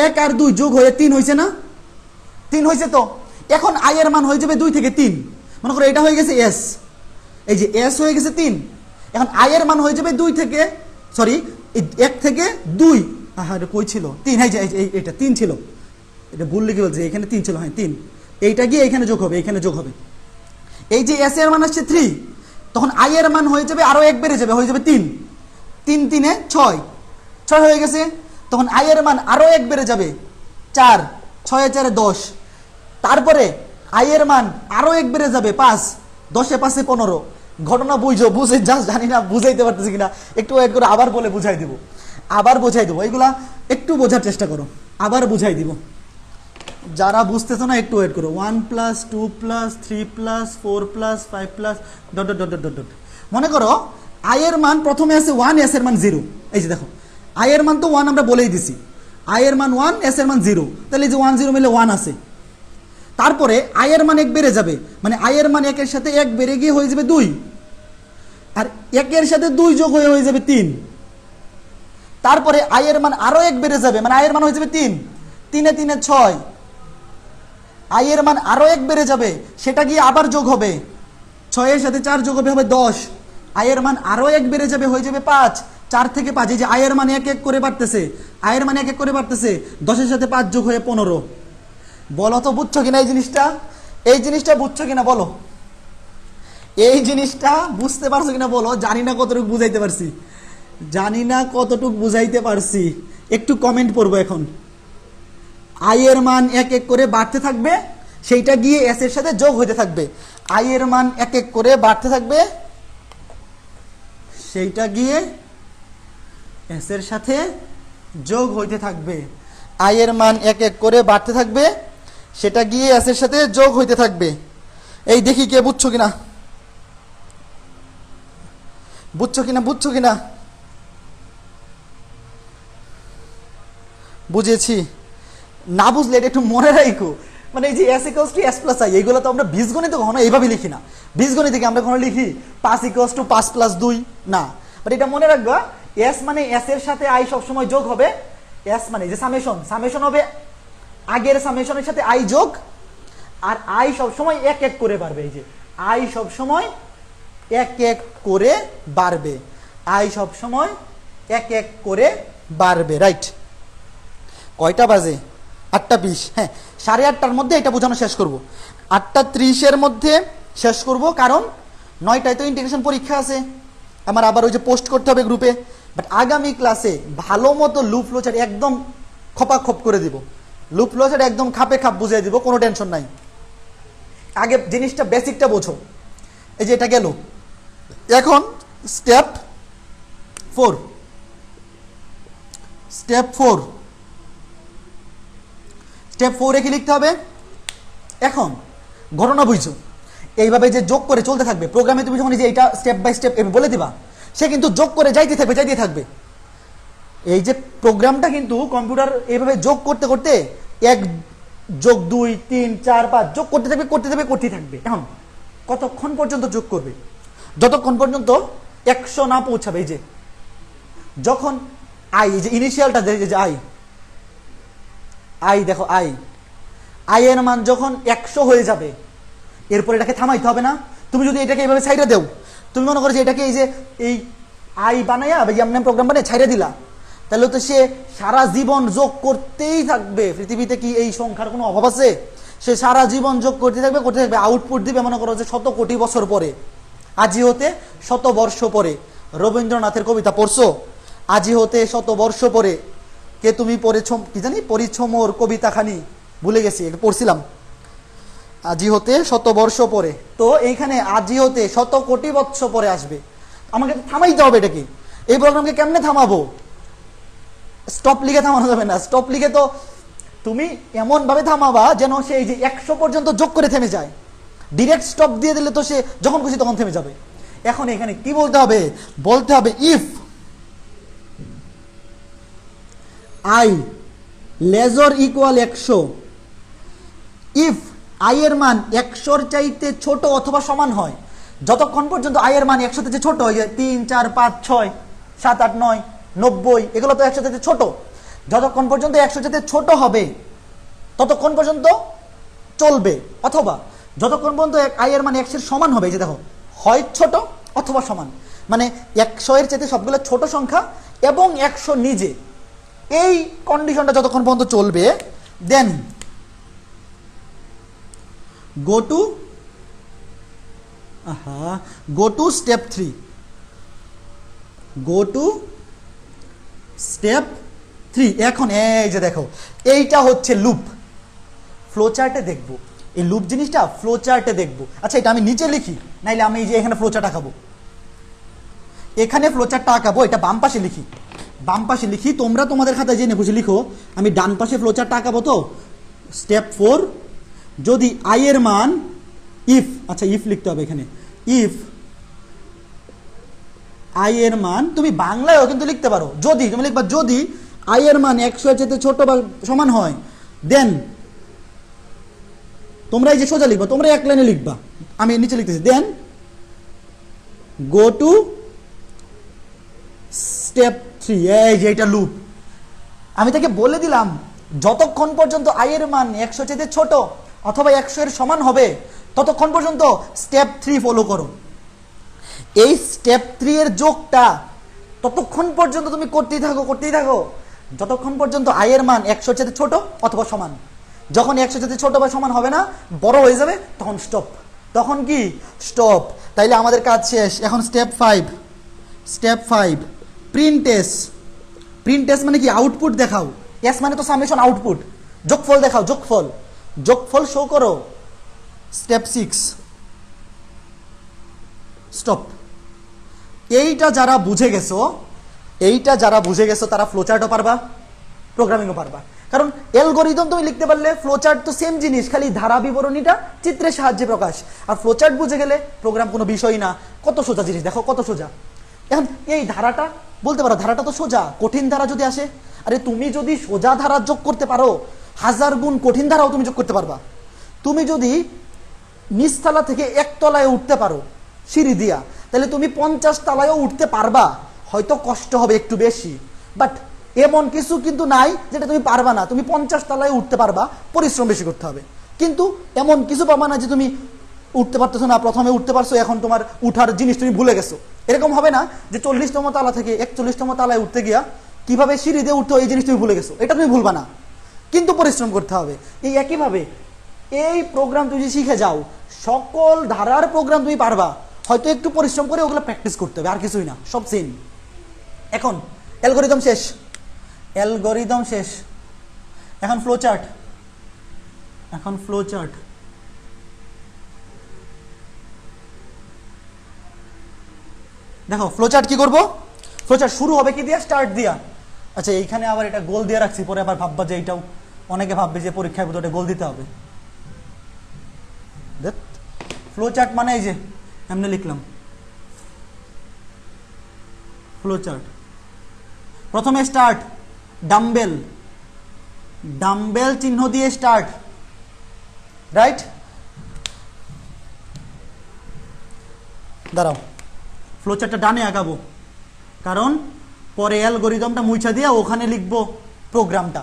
1 আর 2 যোগ হয়ে 3 হয়েছে না? 3 হয়েছে। তো এখন i এর মান হয়ে যাবে 2 থেকে 3। মনে করো এটা হয়ে গেছে s, এই যে s হয়ে গেছে 3। এখন i এর মান হয়ে যাবে 1 থেকে 2। হ্যাঁ, কই ছিল 3? এই যে এটা 3 ছিল, এটা ভুল লিখে বলছে, এখানে 3 ছিল, হ্যাঁ 3। এইটা গিয়ে এখানে যোগ হবে, এখানে যোগ হবে। এই যে s এর মান আসছে 3, তখন i এর মান হয়ে যাবে আরো 1 বেড়ে যাবে, হয়ে যাবে 3। 3 3 6, 6 হয়ে গেছে। তখন i এর মান আরো 1 বেড়ে যাবে 4, 6 4 10। তারপরে i এর মান আরো 1 বেড়ে যাবে 5, 10 5 15। ঘটনা বুঝে জানি না বুঝাইতে পারতেছি কিনা, একটু ওয়েট করে আবার বলে বুঝাই দিব, এইগুলা একটু বোঝার চেষ্টা করো, আবার বুঝাই দিব। যারা বুঝতেছো না একটু ওয়েট করো। 1 plus 2 plus 3 plus 4 plus 5 plus dot dot dot dot dot. মনে করো আই এর মান প্রথমে আছে 1, এস এর মান 0। এই যে দেখো আই এর মান তো 1 আমরা বলেই দিছি, আই এর মান 1, এস এর মান 0, তাহলে এই যে 1 0 মিলে 1 আছে। তারপরে আই এর মান 1 বেড়ে যাবে, মানে আই এর মান 1 এর সাথে 1 বেড়ে গিয়ে হয়ে যাবে 2, আর 1 এর সাথে 2 যোগ হয়ে যাবে 3। তারপরে আই এর মান আরো 1 বেড়ে যাবে, মানে আই এর মান হয়ে যাবে 3, 3 এ 3 এ 6। আই এর মান আরো 1 বেড়ে যাবে, সেটা গিয়ে আবার যোগ হবে, 6 এর সাথে 4 যোগ হবে 10। আই এর মান আরো 1 বেড়ে যাবে, হয়ে যাবে 5, 4 থেকে 5। এই যে আই এর মান 1 1 করে বাড়তেছে, আই এর মান 1 1 করে বাড়তেছে, 10 এর সাথে 5 যোগ হয়ে 15। বলো তো বুঝছো কিনা এই জিনিসটা? এই জিনিসটা বুঝছো কিনা বলো? এই জিনিসটা বুঝতে পারছো কিনা বলো? জানি না কতটুকু বুঝাইতে পারছি, জানি না কতটুকু বুঝাইতে পারছি, একটু কমেন্ট পড়বো এখন। আই এর মান 1 1 করে বাড়তে থাকবে, সেইটা গিয়ে এস এর সাথে যোগ হইতে থাকবে। আই এর মান 1 1 করে বাড়তে থাকবে, সেইটা গিয়ে এস এর সাথে যোগ হইতে থাকবে। আই এর মান 1 1 করে বাড়তে থাকবে, সেটা গিয়ে এস এর সাথে যোগ হইতে থাকবে। এই দেখি কে বুঝছো কিনা, বুঝছো কিনা, বুঝছো কিনা? বুঝেছি। না বুঝলে এটা একটু মনে রাখো, মানে এই যে S equals to S plus I, এইগুলো তো আমরা বীজগণিত কখনো এইভাবে লিখি না। বীজগণিত থেকে আমরা কখনো লিখি 5 ইকুয়ালস টু 5 প্লাস 2 না। বাট এটা মনে রাখবা, এস মানে এস এর সাথে আই সবসময় যোগ হবে। এস মানে যে সামেশন, সামেশন হবে আগের সামেশনের সাথে আই যোগ, আর আই সবসময় 1 1 করে বাড়বে। এই যে আই সবসময় 1 1 করে বাড়বে, আই সবসময় 1 1 করে বাড়বে। রাইট। কয়টা বাজে? 8:20। হ্যাঁ, 8:30টার মধ্যে এটা বোঝানো শেষ করব, 8:30-এর মধ্যে শেষ করব, কারণ 9টায় তো ইন্টিগ্রেশন পরীক্ষা আছে আমার, আবার ওই যে পোস্ট করতে হবে গ্রুপে। বাট আগামী ক্লাসে ভালো মতো লুপ ফ্লোচার্ট একদম খপাখপ করে দিব, লুপ ফ্লোচার্ট একদম খাপে খাপ বুঝিয়ে দিব, কোনো টেনশন নাই। আগে জিনিসটা বেসিকটা বোঝো। এই যে এটা গেল, এখন স্টেপ 4। স্টেপ 4, স্টেপ 4-এ কি লিখতে হবে? এখন ঘটনা বুঝছো, এইভাবে যে যোগ করে চলতে থাকবে প্রোগ্রামে। তুমি যখন এই যে এটা স্টেপ বাই স্টেপ বলে দিবা, সে কিন্তু যোগ করে যাইতে থাকবে, যাইতে থাকবে। এই যে প্রোগ্রামটা কিন্তু কম্পিউটার এইভাবে যোগ করতে করতে 1 যোগ 2 3 4 5 যোগ করতে থাকবে, করতে থাকবে, করতে থাকবে। এখন কতক্ষণ পর্যন্ত যোগ করবে? যতক্ষণ পর্যন্ত 100 না পৌঁছাবে। এই যে যখন আই, এই যে ইনিশিয়ালটা যে আই, আই দেখো আই, আই এর মান যখন 100 হয়ে যাবে, এরপর এটাকে থামাইতে হবে না? তুমি যদি এটাকে এইভাবে ছাইড়া দেও, তুমি মনে করো যে এটাকে এই যে এই আই বানাইয়া এমন প্রোগ্রাম বানিয়ে ছাইড়া দিলা, তাহলে তো সে সারা জীবন যোগ করতেই থাকবে। পৃথিবীতে কি এই সংখ্যার কোনো অভাব আছে? সে সারা জীবন যোগ করতে থাকবে, করতে থাকবে, আউটপুট দিবে মনে করো যে 100 কোটি বছর পরে। আজি হতে 100 বর্ষ পরে। রবীন্দ্রনাথের কবিতা পড়ছো? আজি হতে 100 বর্ষ পরে। কে তুমি পড়েছ কি জানি, পরিছমোর কবিতাখানি ভুলে গেছি, এটা পড়ছিলাম। আজি হতে 100 বর্ষ পরে, তো এইখানে আজি হতে 100 কোটি বৎসর পরে আসবে। আমাকে থামাইতে হবে এটাকে। এই প্রোগ্রামকে কেমনে থামাবো? স্টপ লিখে থামানো যাবে না। স্টপ লিখে তো তুমি এমন ভাবে থামাবা যেন সে এই যে 100 পর্যন্ত যোগ করে থেমে যায়। ডিরেক্ট স্টপ দিয়ে দিলে তো সে যখন খুশি তখন থেমে যাবে। এখন এখানে কি বলতে হবে? বলতে হবে if I lesser equal 100, if I এর মান 100-র চাইতে ছোট অথবা সমান হয়, যতক্ষণ পর্যন্ত আই এর মান 100 থেকে ছোট হয়, 3 4 5 6 7 8 9 90, এগুলো তো 100 থেকে ছোট, যতক্ষণ পর্যন্ত 100 থেকে ছোট হবে ততক্ষণ পর্যন্ত চলবে, অথবা যতক্ষণ পর্যন্ত আই এর মান 100-এর সমান হবে। এই যে দেখো, হয় ছোট অথবা সমান, মানে 100-এর চাইতে সবগুলো ছোট সংখ্যা এবং 100 নিজে, এই কন্ডিশনটা যতক্ষণ পর্যন্ত চলবে, দেন go to step 3, go to step 3। এখন এই যে দেখো, এইটা হচ্ছে লুপ। ফ্লোচার্টে দেখবো এই লুপ জিনিসটা, ফ্লোচার্টে দেখবো। আচ্ছা, এটা আমি নিচে লিখি, নাইলে আমি এই যে এখানে ফ্লোচার্ট আঁকাবো, এখানে ফ্লোচার্টটা আঁকাবো, এটা বাম পাশে লিখি, বাম পাশে লিখি। তোমরা তোমাদের খাতায় জেনে খুশি লিখো, আমি ডান পাশে ফ্লোচার্টটা আঁকাবো। তো স্টেপ 4, যদি আই এর মান ইফ, আচ্ছা ইফ লিখতে হবে এখানে, ইফ আই এর মান, তুমি বাংলায়ও কিন্তু লিখতে পারো, যদি তুমি লিখবা যদি আই এর মান 100 এর চেয়ে ছোট বা সমান হয়, দেন তোমরা এই যে সোজা লিখবা, তোমরা এক লাইনে লিখবা, আমি নিচে লিখতেছি, দেন গো টু স্টেপ 3। এই যে এটা লুপ, আমি তাকে বলে দিলাম যতক্ষণ পর্যন্ত আই এর মান 100 চেয়ে ছোট অথবা 100 এর সমান হবে ততক্ষণ পর্যন্ত স্টেপ 3 ফলো করো। এই স্টেপ 3 এর যোগটা ততক্ষণ পর্যন্ত তুমি করতেই থাকো যতক্ষণ পর্যন্ত আই এর মান 100 চেয়ে ছোট অথবা সমান। যখন 100 চেয়ে ছোট বা সমান হবে না, বড় হয়ে যাবে, তখন স্টপ। তখন কি স্টপ। তাইলে আমাদের কাজ শেষ। এখন step 5, step 5 print S. Print S মানে কি? আউটপুট দেখাও। এস মানে তো সামেশন, আউটপুট। যোগফল দেখাও, যোগফল শো করো। Step 6 stop. এইটা যারা বুঝে গেছো তারা ফ্লোচার্টও পারবা, প্রোগ্রামিংও পারবা। কারণ অ্যালগরিদম তুমি লিখতে পারলে, ফ্লোচার্ট তো সেম জিনিস, খালি ধারা বিবরণীটা চিত্রের সাহায্যে প্রকাশ। আর ফ্লোচার্ট বুঝে গেলে প্রোগ্রাম কোনো বিষয় না। কত সোজা জিনিস, দেখো কত সোজা। এখন এই ধারাটা বলতে পারো, ধারাটা তো সোজা, কঠিন ধারা যদি আসে, আরে তুমি যদি সোজা ধারা যোগ করতে পারো, 1000 গুণ কঠিন ধারাও তুমি যোগ করতে পারবা। তুমি যদি নিচতলা থেকে একতলায় উঠতে পারো সিঁড়ি দিয়া, তাহলে তুমি 50 তলায়ও উঠতে পারবা। হয়তো কষ্ট হবে একটু বেশি, বাট এমন কিছু কিন্তু নাই যেটা তুমি পারবা না। তুমি 50 তলায় উঠতে পারবা, পরিশ্রম বেশি করতে হবে। কিন্তু এমন কিছু পাবা না যে তুমি উঠতে পারতেছো না, প্রথমে উঠতে পারছো, এখন তোমার উঠার জিনিস তুমি ভুলে গেছো। এরকম হবে না যে 40তম তালা থেকে 41তম তালায় উঠতে গিয়া কিভাবে সিঁড়ি দিয়ে উঠতে, এই জিনিস তুমি ভুলে গেছো। এটা তুমি ভুলবা না, কিন্তু পরিশ্রম করতে হবে। এই একইভাবে এই প্রোগ্রাম তুমি যদি শিখে যাও, সকল ধারার প্রোগ্রাম তুমি পারবা। হয়তো একটু পরিশ্রম করে ওগুলো প্র্যাকটিস করতে হবে, আর কিছুই না, সব সেম। এখন অ্যালগরিদম শেষ, এখন ফ্লোচার্ট। দেখো ফ্লোচার্ট কি করব? ফ্লোচার্ট শুরু হবে কি দিয়া? স্টার্ট দিয়া। আচ্ছা এইখানে আবার এটা গোল দিয়ে রাখছি, পরে আবার ভাববা যে এইটাও, অনেকে ভাববে যে পরীক্ষায় বোধহয় গোল দিতে হবে। ফ্লোচার্ট মানে এই যে এমনি লিখলাম ফ্লোচার্ট। প্রথমে স্টার্ট, ডাম্বেল চিহ্ন দিয়ে স্টার্ট, রাইট? দাঁড়াও, ফ্লোচার্টটা ডানে আঁকাবো, কারণ পরে অ্যালগরিদমটা মুছা দিয়ে ওখানে লিখবো প্রোগ্রামটা।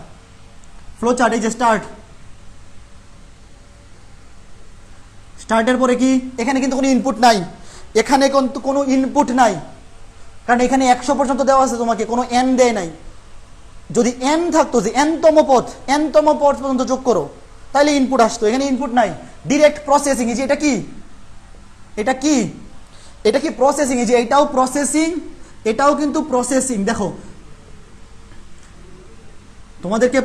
ফ্লোচার্ট, এই যে স্টার্টের পরে কি? এখানে কিন্তু কোনো ইনপুট নাই, কারণ এখানে 100 পর্যন্ত দেওয়া আছে, তোমাকে কোনো এন দেয় নাই। যদি এন থাকতো, যে এনতম পথ পর্যন্ত যোগ করো, তাহলে ইনপুট আসতো। এখানে ইনপুট নাই, ডিরেক্ট প্রসেসিং। এই যে এটা কি প্রসেসিং। এই যে এটাও প্রসেসিং, এটাও কিন্তু প্রসেসিং। দেখো তোমাদেরকে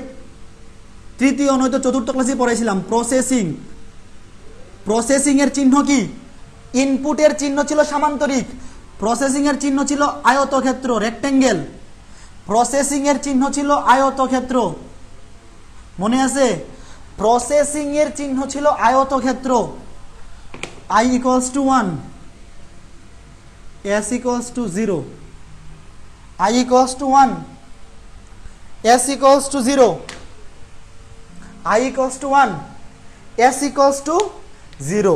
তৃতীয় নয়তো চতুর্থ ক্লাসে পড়াইছিলাম প্রসেসিং এর চিহ্ন কি? ইনপুটের চিহ্ন ছিল সামান্তরিক, প্রসেসিং এর চিহ্ন ছিল আয়তক্ষেত্র, রেক্টেঙ্গেল। প্রসেসিং এর চিহ্ন ছিল আয়তক্ষেত্র, মনে আছে? প্রসেসিং এর চিহ্ন ছিল আয়তক্ষেত্র। I equals to 1, S equals to 0, I equals to 1, S equals to 0, I equals to 1, S equals to 0।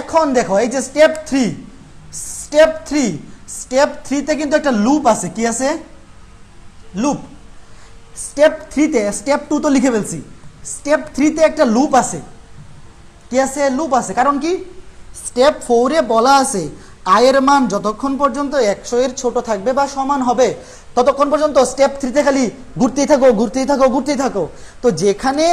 এখন দেখো এই যে স্টেপ 3 তে কিন্তু একটা লুপ আছে। কি আছে? লুপ। স্টেপ 3 তে, স্টেপ 2 তো লিখে ফেলছি, স্টেপ 3 তে একটা লুপ আছে। কি আছে? লুপ আছে। কারণ কি? স্টেপ 4 এ বলা আছে আয়ের মান যতক্ষণ পর্যন্ত 100 এর ছোট থাকবে বা সমান হবে ততক্ষণ পর্যন্ত স্টেপ 3 তে খালি ঘুরতেই থাকো। তো যেখানে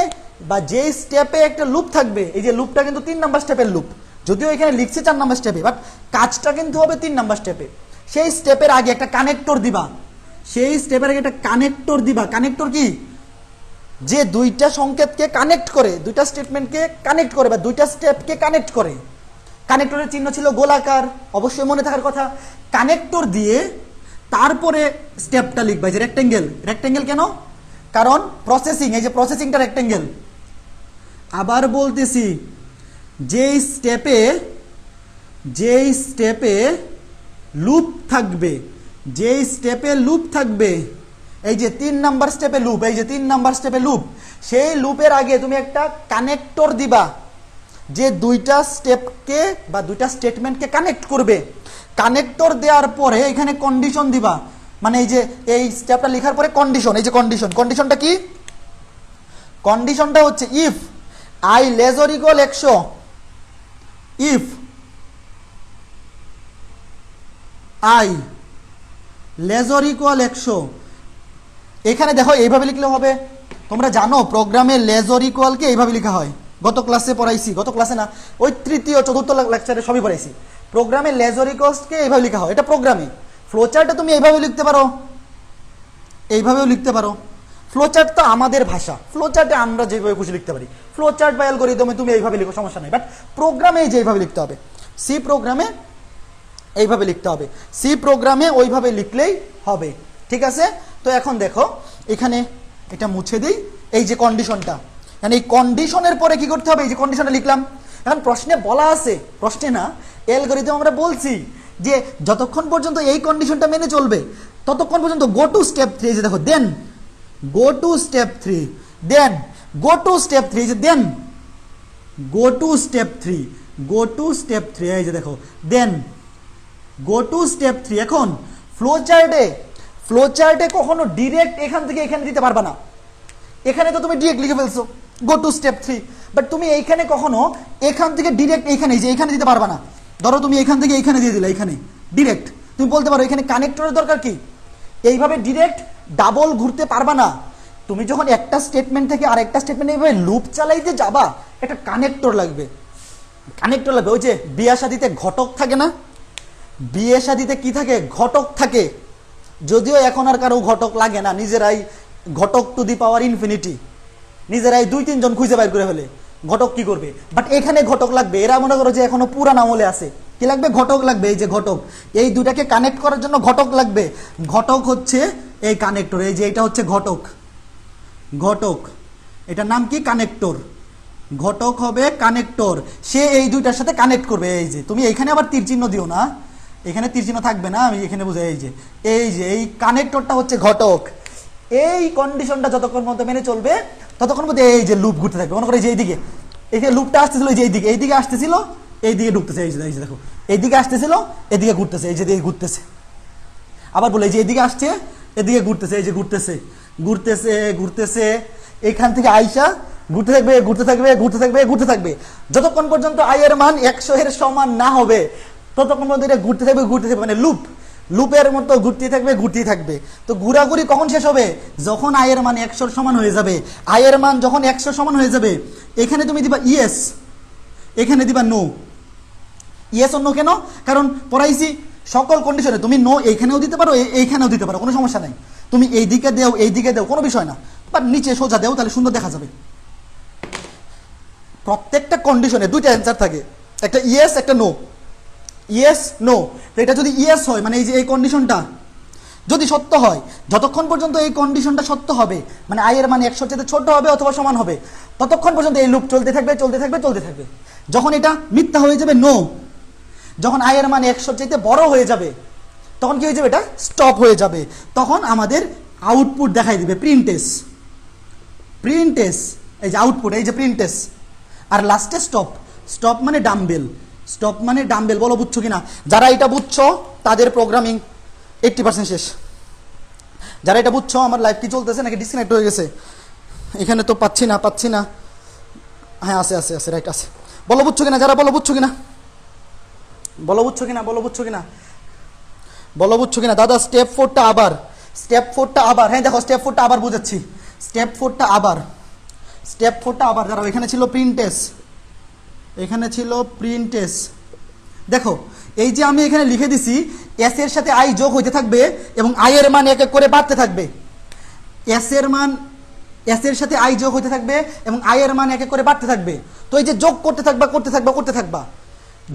বা যেই স্টেপে একটা লুপ থাকবে, এই যে লুপটা কিন্তু 3 নাম্বার স্টেপের লুপ, যদিও এখানে লিখছে 4 নাম্বার স্টেপে, বাট কাজটা কিন্তু হবে 3 নাম্বার স্টেপে। সেই স্টেপের আগে একটা কানেক্টর দিবা, কানেক্টর কি? যে দুইটা সংকেতকে কানেক্ট করে, দুইটা স্টেটমেন্টকে কানেক্ট করে বা দুইটা স্টেপকে কানেক্ট করে। কানেক্টরের চিহ্ন ছিল গোলাকার, অবশ্যই মনে থাকার কথা। কানেক্টর দিয়ে তারপরে স্টেপটা লিখবা, যে রেক্টেঙ্গেল কেন? কারণ প্রসেসিং, এই যে প্রসেসিংটা রেক্টেঙ্গেল, আবার বলতেছি, যেই স্টেপে লুপ থাকবে, এই যে 3 নাম্বার স্টেপে লুপ, সেই লুপের আগে তুমি একটা কানেক্টর দিবা, যে দুইটা স্টেপকে বা দুইটা স্টেটমেন্টকে কানেক্ট করবে। কানেক্টর দেওয়ার পরে এখানে কন্ডিশন দিবা, মানে এই যে এই স্টেপটা লেখার পরে কন্ডিশন, এই যে কন্ডিশনটা কি? কন্ডিশনটা হচ্ছে if I less or equal 100, if I less or equal 100। এখানে দেখো এইভাবে লিখলে হবে। তোমরা জানো প্রোগ্রামে লেস অর ইকুয়ালকে এইভাবে লেখা হয়, গত ক্লাসে পড়াইছি, গত ক্লাসে না, ওই তৃতীয় চতুর্থ লেকচারে সবই পড়াইছি। প্রোগ্রামে লেস অর ইকুয়ালসকে এইভাবে লেখা হয়, এটা প্রোগ্রামে। ফ্লোচার্টে তুমি এইভাবে লিখতে পারো, এইভাবেও লিখতে পারো। ফ্লোচার্ট তো আমাদের ভাষা, ফ্লোচার্টে আমরা যেভাবে খুশি লিখতে পারি। ফ্লোচার্ট বা অ্যালগরিদমে তুমি এইভাবে লিখো, সমস্যা নেই, বাট প্রোগ্রামে যেভাবে লিখতে হবে, সি প্রোগ্রামে এইভাবে লিখতে হবে, সি প্রোগ্রামে ওইভাবে লিখলেই হবে, ঠিক আছে? তো এখন দেখো এখানে এটা মুছে দিই, এই যে কন্ডিশনটা, মানে এই কন্ডিশনের পরে কি করতে হবে? এই যে কন্ডিশনটা লিখলাম। এখন প্রশ্নে বলা আছে, প্রশ্নে না, অ্যালগরিদম আমরা বলছি যে যতক্ষণ পর্যন্ত এই কন্ডিশনটা মেনে চলবে ততক্ষণ পর্যন্ত গো টু স্টেপ 3, এই যে দেখো then go to step 3, then go to step 3, এই যে then go to step 3, go to step 3, এই যে দেখো দেন গো টু স্টেপ 3। এখন ফ্লোচার্টে কখনো ডিরেক্ট এখান থেকে এখানে দিতে পারবা না। এখানে তো তুমি ডিরেক্ট লিখে ফেলছো গো টু স্টেপ 3, বাট তুমি এইখানে কখনো এখান থেকে ডিরেক্ট এইখানে, যে এখানে দিতে পারবা না। ধরো তুমি এখান থেকে এইখানে দিয়ে দিলে, এখানে ডিরেক্ট তুমি বলতে পারো এখানে কানেক্টরের দরকার কি? এইভাবে ডিরেক্ট ডাবল ঘুরতে পারবা না। তুমি যখন একটা স্টেটমেন্ট থেকে আরেকটা স্টেটমেন্ট এইভাবে লুপ চালাইতে যাবা, একটা কানেক্টর লাগবে। ওই যে বিয়ে শাদিতে ঘটক থাকে না, বিয়ে শাদিতে কি থাকে? ঘটক থাকে। যদিও এখন আর কারো ঘটক লাগে না, নিজেরাই ঘটক টু দি পাওয়ার ইনফিনিটি, নিজেরাই 2-3 জন খুঁজে বাইর করে ফেলে ঘটক কি করবে। বাট এখানে ঘটক লাগবে। এরা মনে করো যে এখনো পুরান আমলে আছে, কি লাগবে? ঘটক লাগবে। এই যে ঘটক, এই দুটাকে কানেক্ট করার জন্য ঘটক লাগবে। ঘটক হচ্ছে এই কানেক্টর, এই যে এটা হচ্ছে ঘটক, এটার নাম কি? কানেক্টর। ঘটক হবে কানেক্টর, সে এই দুইটার সাথে কানেক্ট করবে। এই যে তুমি এইখানে আবার তীর চিহ্ন দিও না, এখানে তীর চিহ্ন থাকবে না, আমি এখানে বুঝাই। এই কানেক্টরটা হচ্ছে ঘটক। এই কন্ডিশনটা যতক্ষণ মতো মেনে চলবে ততক্ষণ মধ্যে এই যে লুপ ঘুরতে থাকবে। মনে করো যে এইদিকে, এই যে লুপটা আসতেছিল, যে এইদিকে আসতেছিল, এইদিকে ঢুকতেছে, এই যে দেখো এইদিকে আসতেছিল, এদিকে ঘুরতেছে, এই যে দিকে ঘুরতেছে। আবার বলে যে এইদিকে আসছে, এদিকে ঘুরতেছে, এই যে ঘুরতেছে, এইখান থেকে আইসা ঘুরতে থাকবে যতক্ষণ পর্যন্ত আই এর মান 100 এর সমান না হবে ততক্ষণ পর্যন্ত এটা ঘুরতে থাকবে, মানে লুপের মতো ঘুরতেই থাকবে। তো ঘোরাঘুরি কখন শেষ হবে? যখন আই এর মান 100 সমান হয়ে যাবে। আই এর মান যখন 100 সমান হয়ে যাবে, এখানে তুমি দিবা ইয়েস, এখানে দিবা নো। ইয়েস ও নো কেন? কারণ পড়াইছি সকল কন্ডিশনে তুমি নো এইখানেও দিতে পারো, এইখানেও দিতে পারো, কোনো সমস্যা নাই। তুমি এইদিকে দেও, কোনো বিষয় না, বাট নিচে সোজা দেও, তাহলে সুন্দর দেখা যাবে। প্রত্যেকটা কন্ডিশনে দুইটা অ্যান্সার থাকে, একটা ইয়েস, একটা নো। ইয়েস নো, এটা যদি ইয়েস হয় মানে এই যে এই কন্ডিশনটা যদি সত্য হয়, যতক্ষণ পর্যন্ত এই কন্ডিশনটা সত্য হবে, মানে আই এর মান 100 চেয়ে ছোট হবে অথবা সমান হবে, ততক্ষণ পর্যন্ত এই লুপ চলতে থাকবে। যখন এটা মিথ্যা হয়ে যাবে, নো, যখন আই এর মান 100 চাইতে বড় হয়ে যাবে তখন কি হয়ে যাবে? এটা স্টপ হয়ে যাবে। তখন আমাদের আউটপুট দেখাই দিবে প্রিন্টেস, এই যে আউটপুট, এই যে প্রিন্টেস। আর লাস্টে স্টপ মানে ডাম্বেল। বলো বুঝছো কিনা? যারা এটা বুঝছো তাদের প্রোগ্রামিং 80% শেষ। যারা এটা বুঝছো, আমার লাইভ কি চলতেছে নাকি ডিসকানেক্ট হয়ে গেছে? এখানে তো পাচ্ছি না। হ্যাঁ আছে, রাইট আছে। বলো বুঝছো কিনা? যারা বলো বুঝছো কিনা? দাদা স্টেপ 4টা আবার, হ্যাঁ দেখো স্টেপ 4টা আবার বুঝাচ্ছি। স্টেপ 4টা আবার, যারা এখানে ছিল প্রিন্টেস, দেখো এই যে আমি এখানে লিখে দিছি এস এর সাথে আই যোগ হইতে থাকবে এবং আই এর মান এক এক করে বাড়তে থাকবে। এস এর সাথে আই যোগ হইতে থাকবে এবং আই এর মান এক এক করে বাড়তে থাকবে। তো এই যে যোগ করতে থাকবা,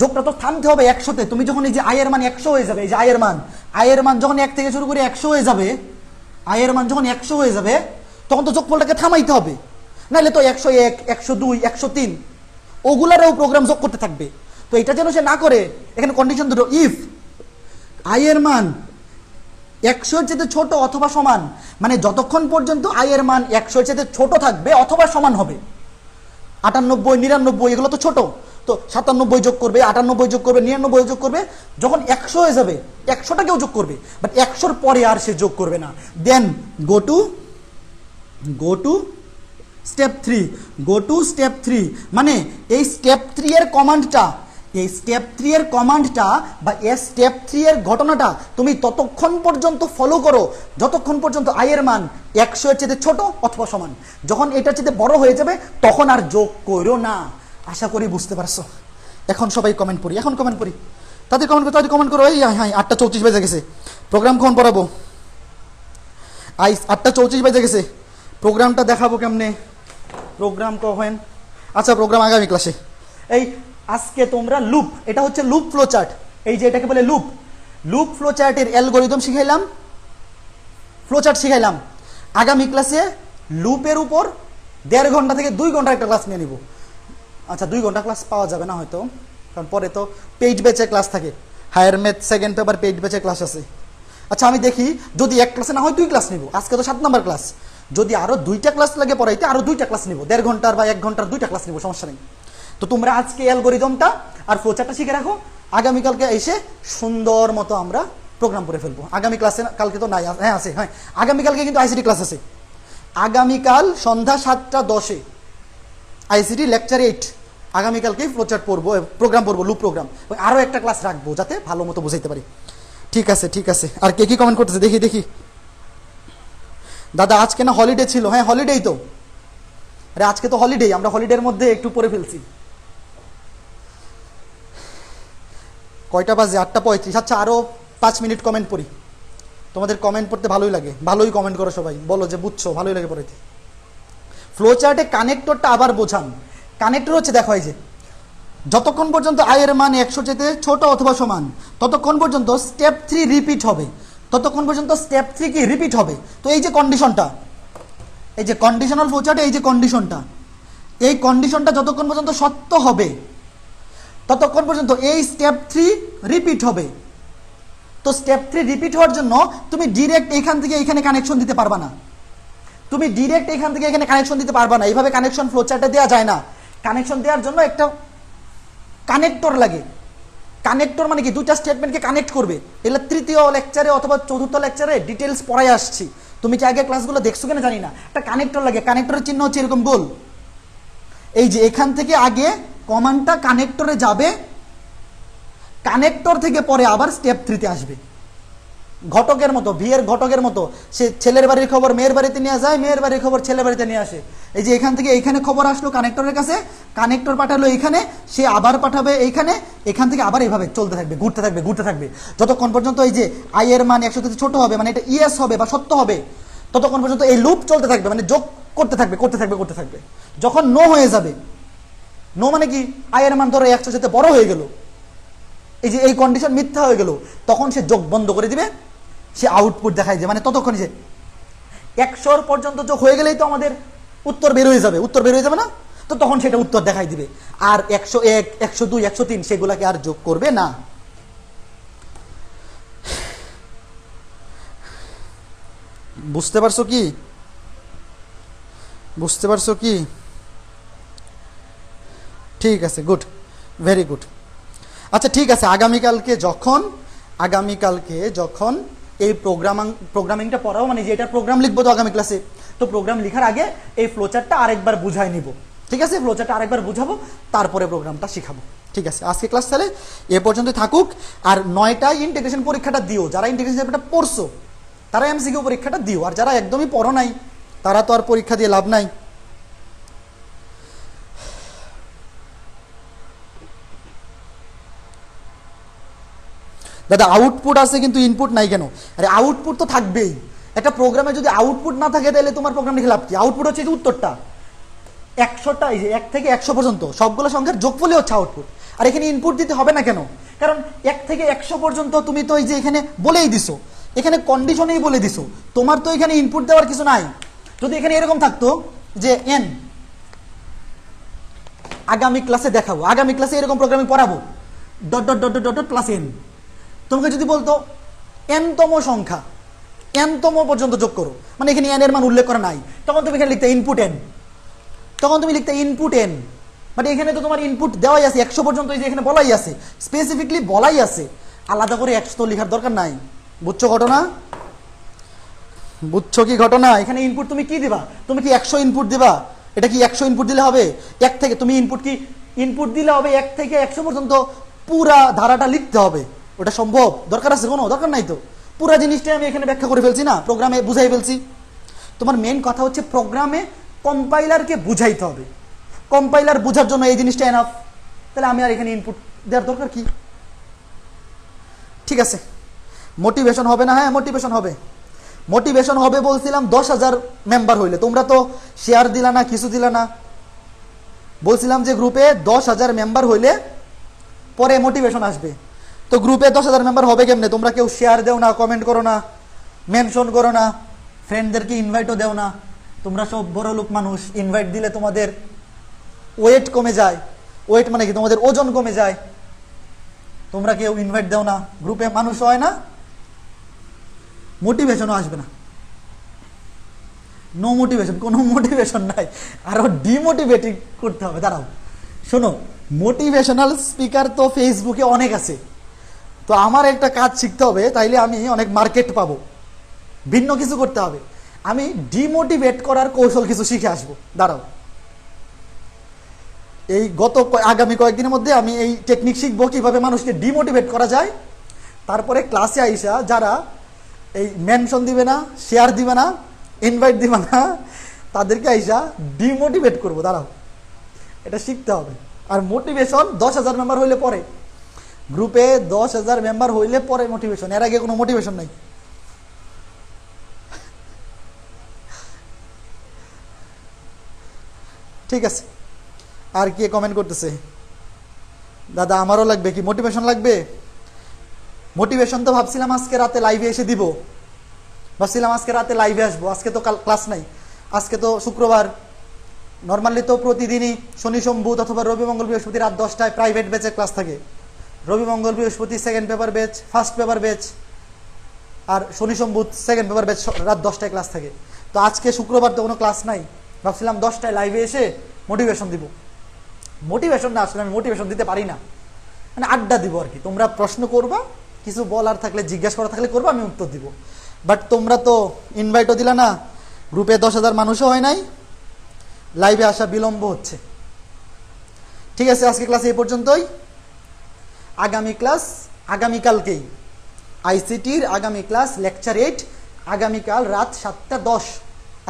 যোগটা তো থামতে হবে 100-তে। তুমি যখন এই যে আই এর মান 100 হয়ে যাবে, এই যে আই এর মান যখন 1 থেকে শুরু করে 100 হয়ে যাবে, তখন তো যোগফলটাকে থামাইতে হবে। নাহলে তো 101, 102, 103 ওগুলারও প্রোগ্রাম যোগ করতে থাকবে। তো এটা যেন সে না করে, এখানে কন্ডিশন দুটো, ইফ আই এর মান 100-এর চেয়ে ছোট অথবা সমান, মানে যতক্ষণ পর্যন্ত আই এর মান 100-এর চেয়ে ছোট থাকবে অথবা সমান হবে। 98, 99 এগুলো তো ছোট, তো 97 যোগ করবে, 98 যোগ করবে, 99 যোগ করবে, যখন 100 হয়ে যাবে 100টাকেও যোগ করবে, বাট 100-র পরে আর সে যোগ করবে না। Then go to step 3, go to step 3, মানে এই স্টেপ 3 এর কমান্ডটা, এই স্টেপ 3 এর কমান্ডটা বা এই স্টেপ 3 এর ঘটনাটা তুমি ততক্ষণ পর্যন্ত ফলো করো যতক্ষণ পর্যন্ত আই এর মান 100-এর চেয়ে ছোট অথবা সমান। যখন এটার চেয়ে বড় হয়ে যাবে তখন আর যোগ করো না। আশা করি বুঝতে পারছো। এখন সবাই কমেন্ট করি, এখন কমেন্ট করি, তাদের কমেন্ট করো। এই হ্যাঁ 8:34 বেজে গেছে, প্রোগ্রাম কখন পড়াবো? 8:34 বেজে গেছে, প্রোগ্রামটা দেখাবো কেমনে? প্রোগ্রাম কখন? আচ্ছা প্রোগ্রাম আগামী ক্লাসে। এই আজকে তোমরা লুপ, এটা হচ্ছে লুপ ফ্লো চার্ট, এই যে এটাকে বলে লুপ ফ্লো চার্টের অ্যালগরিদম শিখাইলাম, ফ্লো চার্ট শিখাইলাম। আগামী ক্লাসে লুপের উপর 1.5 ঘন্টা থেকে 2 ঘন্টার একটা ক্লাস নিয়ে নিব। আচ্ছা 2 ঘন্টা ক্লাস পাওয়া যাবে না হয়তো, কারণ পরে তো পেইড ব্যাচে ক্লাস থাকে, higher math second paper paid ব্যাচে ক্লাস আছে। আচ্ছা আমি দেখি যদি এক ক্লাসে না হয় 2 ক্লাস নিব, আজকে তো 7 নম্বর ক্লাস, যদি আরো 2টা ক্লাস লাগে পড়াইতে আরো 2টা ক্লাস নিব, 1.5 ঘন্টার বা 1 ঘন্টার 2টা ক্লাস নিব, সমস্যা নেই। তো তোমরা আজকে অ্যালগরিদমটা আর ফ্লোচার্টটা শিখে রাখো, আগামীকালকে এসে সুন্দর মতো আমরা প্রোগ্রাম করে ফেলবো। আগামী ক্লাসে, কালকে তো নাই, হ্যাঁ আছে, হ্যাঁ আগামীকালকে কিন্তু আইসিটি ক্লাস আছে, আগামীকাল সন্ধ্যা 7:10 আইসিটি লেকচার 8, আগামীকালকেই ফ্লোচার্ট পড়বো, প্রোগ্রাম পড়বো, লুপ প্রোগ্রাম। আরও একটা ক্লাস রাখবো যাতে ভালো মতো বুঝাইতে পারি। ঠিক আছে। আর কে কি কমেন্ট করতেছে দেখি। দাদা আজকে না হলিডে ছিল? হ্যাঁ হলিডেই তো, আরে আজকে তো হলিডে, আমরা হলিডের মধ্যে একটু পড়ে ফেলছি। কয়টা বাজে? 8:35। আচ্ছা আরও 5 মিনিট কমেন্ট পড়ি, তোমাদের কমেন্ট পড়তে ভালোই লাগে, ভালোই কমেন্ট করো সবাই, বলো যে বুঝছো, ভালোই লাগে পড়াইতে। ফ্লো চার্টে কানেক্টরটা আবার বোঝান। কানেক্টর হচ্ছে দেখো এই যে যতক্ষণ পর্যন্ত আই এর মান 100 চেয়ে ছোট অথবা সমান ততক্ষণ পর্যন্ত স্টেপ 3 রিপিট হবে, ততক্ষণ পর্যন্ত স্টেপ 3 কি রিপিট হবে। তো এই যে কন্ডিশনটা, এই যে কন্ডিশনাল ফ্লো চার্টে এই যে কন্ডিশনটা, এই কন্ডিশনটা যতক্ষণ পর্যন্ত সত্য হবে ততক্ষণ পর্যন্ত এই স্টেপ 3 রিপিট হবে। তো স্টেপ 3 রিপিট হওয়ার জন্য তুমি ডিরেক্ট এখান থেকে এখানে কানেকশন দিতে পারবা না, তুমি ডিরেক্ট এখান থেকে এখানে কানেকশন দিতে পারবা না, এইভাবে কানেকশন ফ্লো চার্টে দেওয়া যায় না। কানেকশন দেওয়ার জন্য একটা কানেক্টর লাগে। কানেক্টর মানে কি? 2টা স্টেটমেন্টকে কানেক্ট করবে। এগুলো 3য় লেকচারে অথবা 4র্থ লেকচারে ডিটেলস পড়াই আসছি, তুমি কি আগে ক্লাসগুলো দেখছো কিনা জানি না। একটা কানেক্টর লাগে, কানেক্টরের চিহ্ন হচ্ছে এরকম গোল। এই যে এখান থেকে আগে কমান্ডটা কানেক্টরে যাবে, কানেক্টর থেকে পরে আবার স্টেপ 3-তে আসবে। ঘটকের মতো, বিয়ের ঘটকের মতো, সে ছেলের বাড়ির খবর মেয়ের বাড়িতে নিয়ে যায়, মেয়ের বাড়ির খবর ছেলের বাড়িতে নিয়ে আসে। এই যে এখান থেকে এইখানে খবর আসলো কানেক্টরের কাছে, কানেক্টর পাঠালো এইখানে, সে আবার পাঠাবে এইখানে, এখান থেকে আবার এইভাবে চলতে থাকবে, ঘুরতে থাকবে যতক্ষণ পর্যন্ত এই যে আই এর মান 100 থেকে ছোট হবে, মানে এটা ইয়েস হবে বা সত্য হবে, ততক্ষণ পর্যন্ত এই লুপ চলতে থাকবে, মানে যোগ করতে থাকবে। যখন নো হয়ে যাবে, নো মানে কি? আই এর মান ধরো 100 যেতে বড় হয়ে গেল, এই যে এই কন্ডিশন মিথ্যা হয়ে গেল, তখন সে যোগ বন্ধ করে দিবে, সে আউটপুট দেখায় যে মানে ততক্ষণ যে 100 পর্যন্ত যোগ হয়ে গেলেই তো আমাদের উত্তর বের হয়ে যাবে না, তো তখন সেটা উত্তর দেখাই দিবে। আর 101, 102, 103 সেগুলাকে আর যোগ করবে না। বুঝতে পারছো কি? ঠিক আছে, গুড, ভেরি গুড। আচ্ছা ঠিক আছে, আগামীকালকে যখন এই প্রোগ্রামিংটা পড়াও, মানে যে এটা প্রোগ্রাম লিখবো তো আগামী ক্লাসে, তো প্রোগ্রাম লেখার আগে এই ফ্লোচার্টটা আরেকবার বুঝাই নিব। ঠিক আছে, ফ্লোচার্টটা আরেকবার বুঝাবো, তারপরে প্রোগ্রামটা শিখাবো। ঠিক আছে, আজকে ক্লাস তাহলে এ পর্যন্ত থাকুক। আর 9টায় ইন্টিগ্রেশন পরীক্ষাটা দিও, যারা ইন্টিগ্রেশন পেপারটা পড়ছো তারা এমসিকিউ পরীক্ষাটা দিও, আর যারা একদমই পড়ো নাই তারা তো আর পরীক্ষা দিয়ে লাভ নাই। দাদা আউটপুট আছে কিন্তু ইনপুট নাই কেন? আরে আউটপুট তো থাকবেই, একটা প্রোগ্রামে যদি আউটপুট না থাকে তাহলে তোমার প্রোগ্রাম লিখে লাভ কি? আউটপুট হচ্ছে যে উত্তরটা, 100টা, এই যে 1 থেকে 100 পর্যন্ত সবগুলো সংখ্যার যোগফলই হচ্ছে আউটপুট। আর এখানে ইনপুট দিতে হবে না কেন? কারণ 1 থেকে 100 পর্যন্ত তুমি তো এই যে এখানে বলেই দিছো, এখানে কন্ডিশনেই বলে দিছো, তোমার তো এখানে ইনপুট দেওয়ার কিছু নাই। যদি এখানে এরকম থাকতো যে n আগামী ক্লাসে দেখাবো, আগামী ক্লাসে এরকম প্রোগ্রামিং পড়াবো, dot dot dot dot dot plus N. তোমাকে যদি বলতো এনতম সংখ্যা, এনতম পর্যন্ত যোগ করো, মানে এখানে এন এর মান উল্লেখ করা নাই, তখন তুমি এখানে লিখতে ইনপুট এন, তখন তুমি লিখতে ইনপুট এন। বাট এখানে তো তোমার ইনপুট দেওয়াই আছে 100 পর্যন্ত, এই যে এখানে বলাই আছে, স্পেসিফিকলি বলাই আছে, আলাদা করে 100 তো লেখার দরকার নাই। বুঝছো ঘটনা? বুঝছো কি ঘটনা? এখানে ইনপুট তুমি কি দিবা? তুমি কি 100 ইনপুট দিবা? এটা কি 100 ইনপুট দিলে হবে? এক থেকে তুমি ইনপুট কি ইনপুট দিলে হবে 1 থেকে 100 পর্যন্ত পুরা ধারাটা লিখতে হবে? ওটা সম্ভব? দরকার আছে? কোনো দরকার নাই তো। পুরা জিনিসটাই আমি এখানে ব্যাখ্যা করে ফেলছি না, প্রোগ্রামে বুঝাই ফেলছি। তোমার মেন কথা হচ্ছে প্রোগ্রামে কম্পাইলারকে বুঝাইতে হবে, কম্পাইলার বোঝার জন্য এই জিনিসটা এনাফ। তাহলে আমি আর এখানে ইনপুট দেওয়ার দরকার কি? ঠিক আছে, মোটিভেশন হবে না? হ্যাঁ মোটিভেশন হবে। মোটিভেশন হবে বলছিলাম 10,000 মেম্বার হইলে। তোমরা তো শেয়ার দিলা না, কিছু দিলা না। বলছিলাম যে গ্রুপে 10,000 মেম্বার হইলে পরে মোটিভেশন আসবে। তো গ্রুপে 10,000 মেম্বার হবে কেমনে? তোমরা কেউ শেয়ার দেও না, কমেন্ট করো না, মেনশন করো না, ফ্রেন্ডদেরকে ইনভাইটও দেও না। তোমরা সব বড় লোক মানুষ, ইনভাইট দিলে তোমাদের ওয়েট কমে যায়। ওয়েট মানে কি? তোমাদের ওজন কমে যায়। তোমরা কেউ ইনভাইট দাও না, গ্রুপে মানুষ হয় না, মোটিভেশনও আসবে না। নো মোটিভেশন, কোনো মোটিভেশন নাই, আরো ডিমোটিভেটিং করতে হবে। দাঁড়াও, শোনো, মোটিভেশনাল স্পিকার তো ফেসবুকে অনেক আছে, তো আমার একটা কাজ শিখতে হবে, তাইলে আমি অনেক মার্কেট পাবো। ভিন্ন কিছু করতে হবে, আমি ডিমোটিভেট করার কৌশল কিছু শিখে আসবো। দাঁড়াও, এই আগামী কয়েকদিনের মধ্যে আমি এই টেকনিক শিখবো কিভাবে মানুষকে ডিমোটিভেট করা যায়। তারপরে ক্লাসে আইসা যারা এই মেনশন দিবে না, শেয়ার দিবে না, ইনভাইট দিবে না, তাদেরকে আইসা ডিমোটিভেট করবো। দাঁড়াও, এটা শিখতে হবে। আর মোটিভেশন 10,000 মেম্বার হইলে পরে, গ্রুপে 10,000 মেম্বার হইলে পরে মোটিভেশন, এর আগে কোনো মোটিভেশন নাই। ঠিক আছে, আর কে কমেন্ট করতেছে? দাদা আমারও লাগবে, কি মোটিভেশন লাগবে? মোটিভেশন তো ভাবছিলাম আজকে রাতে লাইভে এসে দিব, ভাবছিলাম আজকে রাতে লাইভে আসবো। আজকে তো ক্লাস নাই, আজকে তো শুক্রবার। নর্মালি তো প্রতিদিনই শনি সোম বুধ অথবা রবি মঙ্গল বৃহস্পতি রাত 10টায় প্রাইভেট ব্যাচের ক্লাস থাকে। রবি মঙ্গল বৃহস্পতি second paper batch, first paper batch, আর শনি সোম বুধ সেকেন্ড পেপার ব্যাচ রাত 10টায় ক্লাস থাকে। তো আজকে শুক্রবার তো কোনো ক্লাস নাই, ভাবছিলাম 10টায় লাইভে এসে মোটিভেশন দিব। মোটিভেশন না, আসলে আমি মোটিভেশন দিতে পারি না, মানে আড্ডা দিব আর কি। তোমরা প্রশ্ন করবা, কিছু বলার থাকলে, জিজ্ঞাসা করা থাকলে করবা, আমি উত্তর দিব। বাট তোমরা তো ইনভাইটও দিলা না, গ্রুপে 10,000 মানুষও হয় নাই, লাইভে আসা বিলম্ব হচ্ছে। ঠিক আছে, আজকে ক্লাস এই পর্যন্তই। আগামী ক্লাস আগামীকালকেই, আইসিটির আগামী ক্লাস লেকচার 8 আগামীকাল রাত 7:10।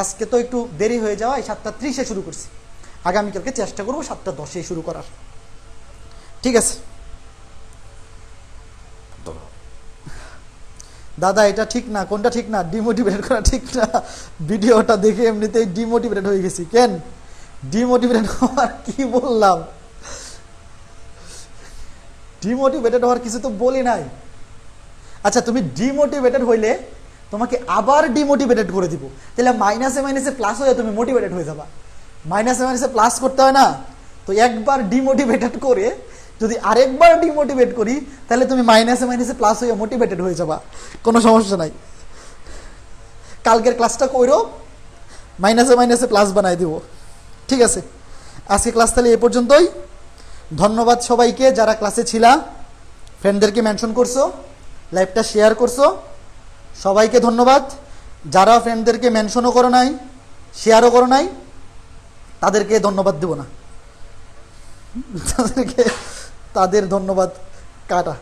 আজকে তো একটু দেরি হয়ে যাওয়া, 7:30-এ শুরু করছি। আগামীকালকে চেষ্টা করবো 7:10-এ শুরু করার। ঠিক আছে দাদা, এটা ঠিক না। কোনটা ঠিক না? ডিমোটিভেট করা ঠিক না। ভিডিওটা দেখে এমনিতেই ডিমোটিভেটেড হয়ে গেছি। কেন ডিমোটিভেটেড হওয়ার কি বললাম? ডিমোটিভেটেড হওয়ার কিছু তো বলি নাই। আচ্ছা, তুমি ডিমোটিভেটেড হইলে তোমাকে আবার ডিমোটিভেটেড করে দিব, তাহলে মাইনাসে মাইনাসে প্লাস হয়ে তুমি মোটিভেটেড হয়ে যাবা। মাইনাসে মাইনাসে প্লাস করতে হয় না? তো একবার ডিমোটিভেটেড করে যদি আরেকবার ডিমোটিভেট করি, তাহলে তুমি মাইনাসে মাইনাসে প্লাস হয়ে মোটিভেটেড হয়ে যাবা, কোনো সমস্যা নাই। কালকের ক্লাসটা কইরো, মাইনাসে মাইনাসে প্লাস বানাই দিব। ঠিক আছে, আজকে ক্লাস তাহলে এ পর্যন্তই। ধন্যবাদ সবাইকে যারা ক্লাসে ছিলা, ফ্রেন্ডদেরকে মেনশন করছো, লাইভটা শেয়ার করছো, সবাইকে ধন্যবাদ। যারা ফ্রেন্ডদেরকে মেনশনও করো নাই, শেয়ারও করো নাই, তাদেরকে ধন্যবাদ দেব না, তাদের ধন্যবাদ কাটা,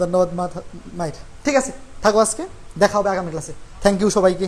ধন্যবাদ মায়ের। ঠিক আছে, থাকো, আজকে দেখা হবে আগামী ক্লাসে। থ্যাংক ইউ সবাইকে।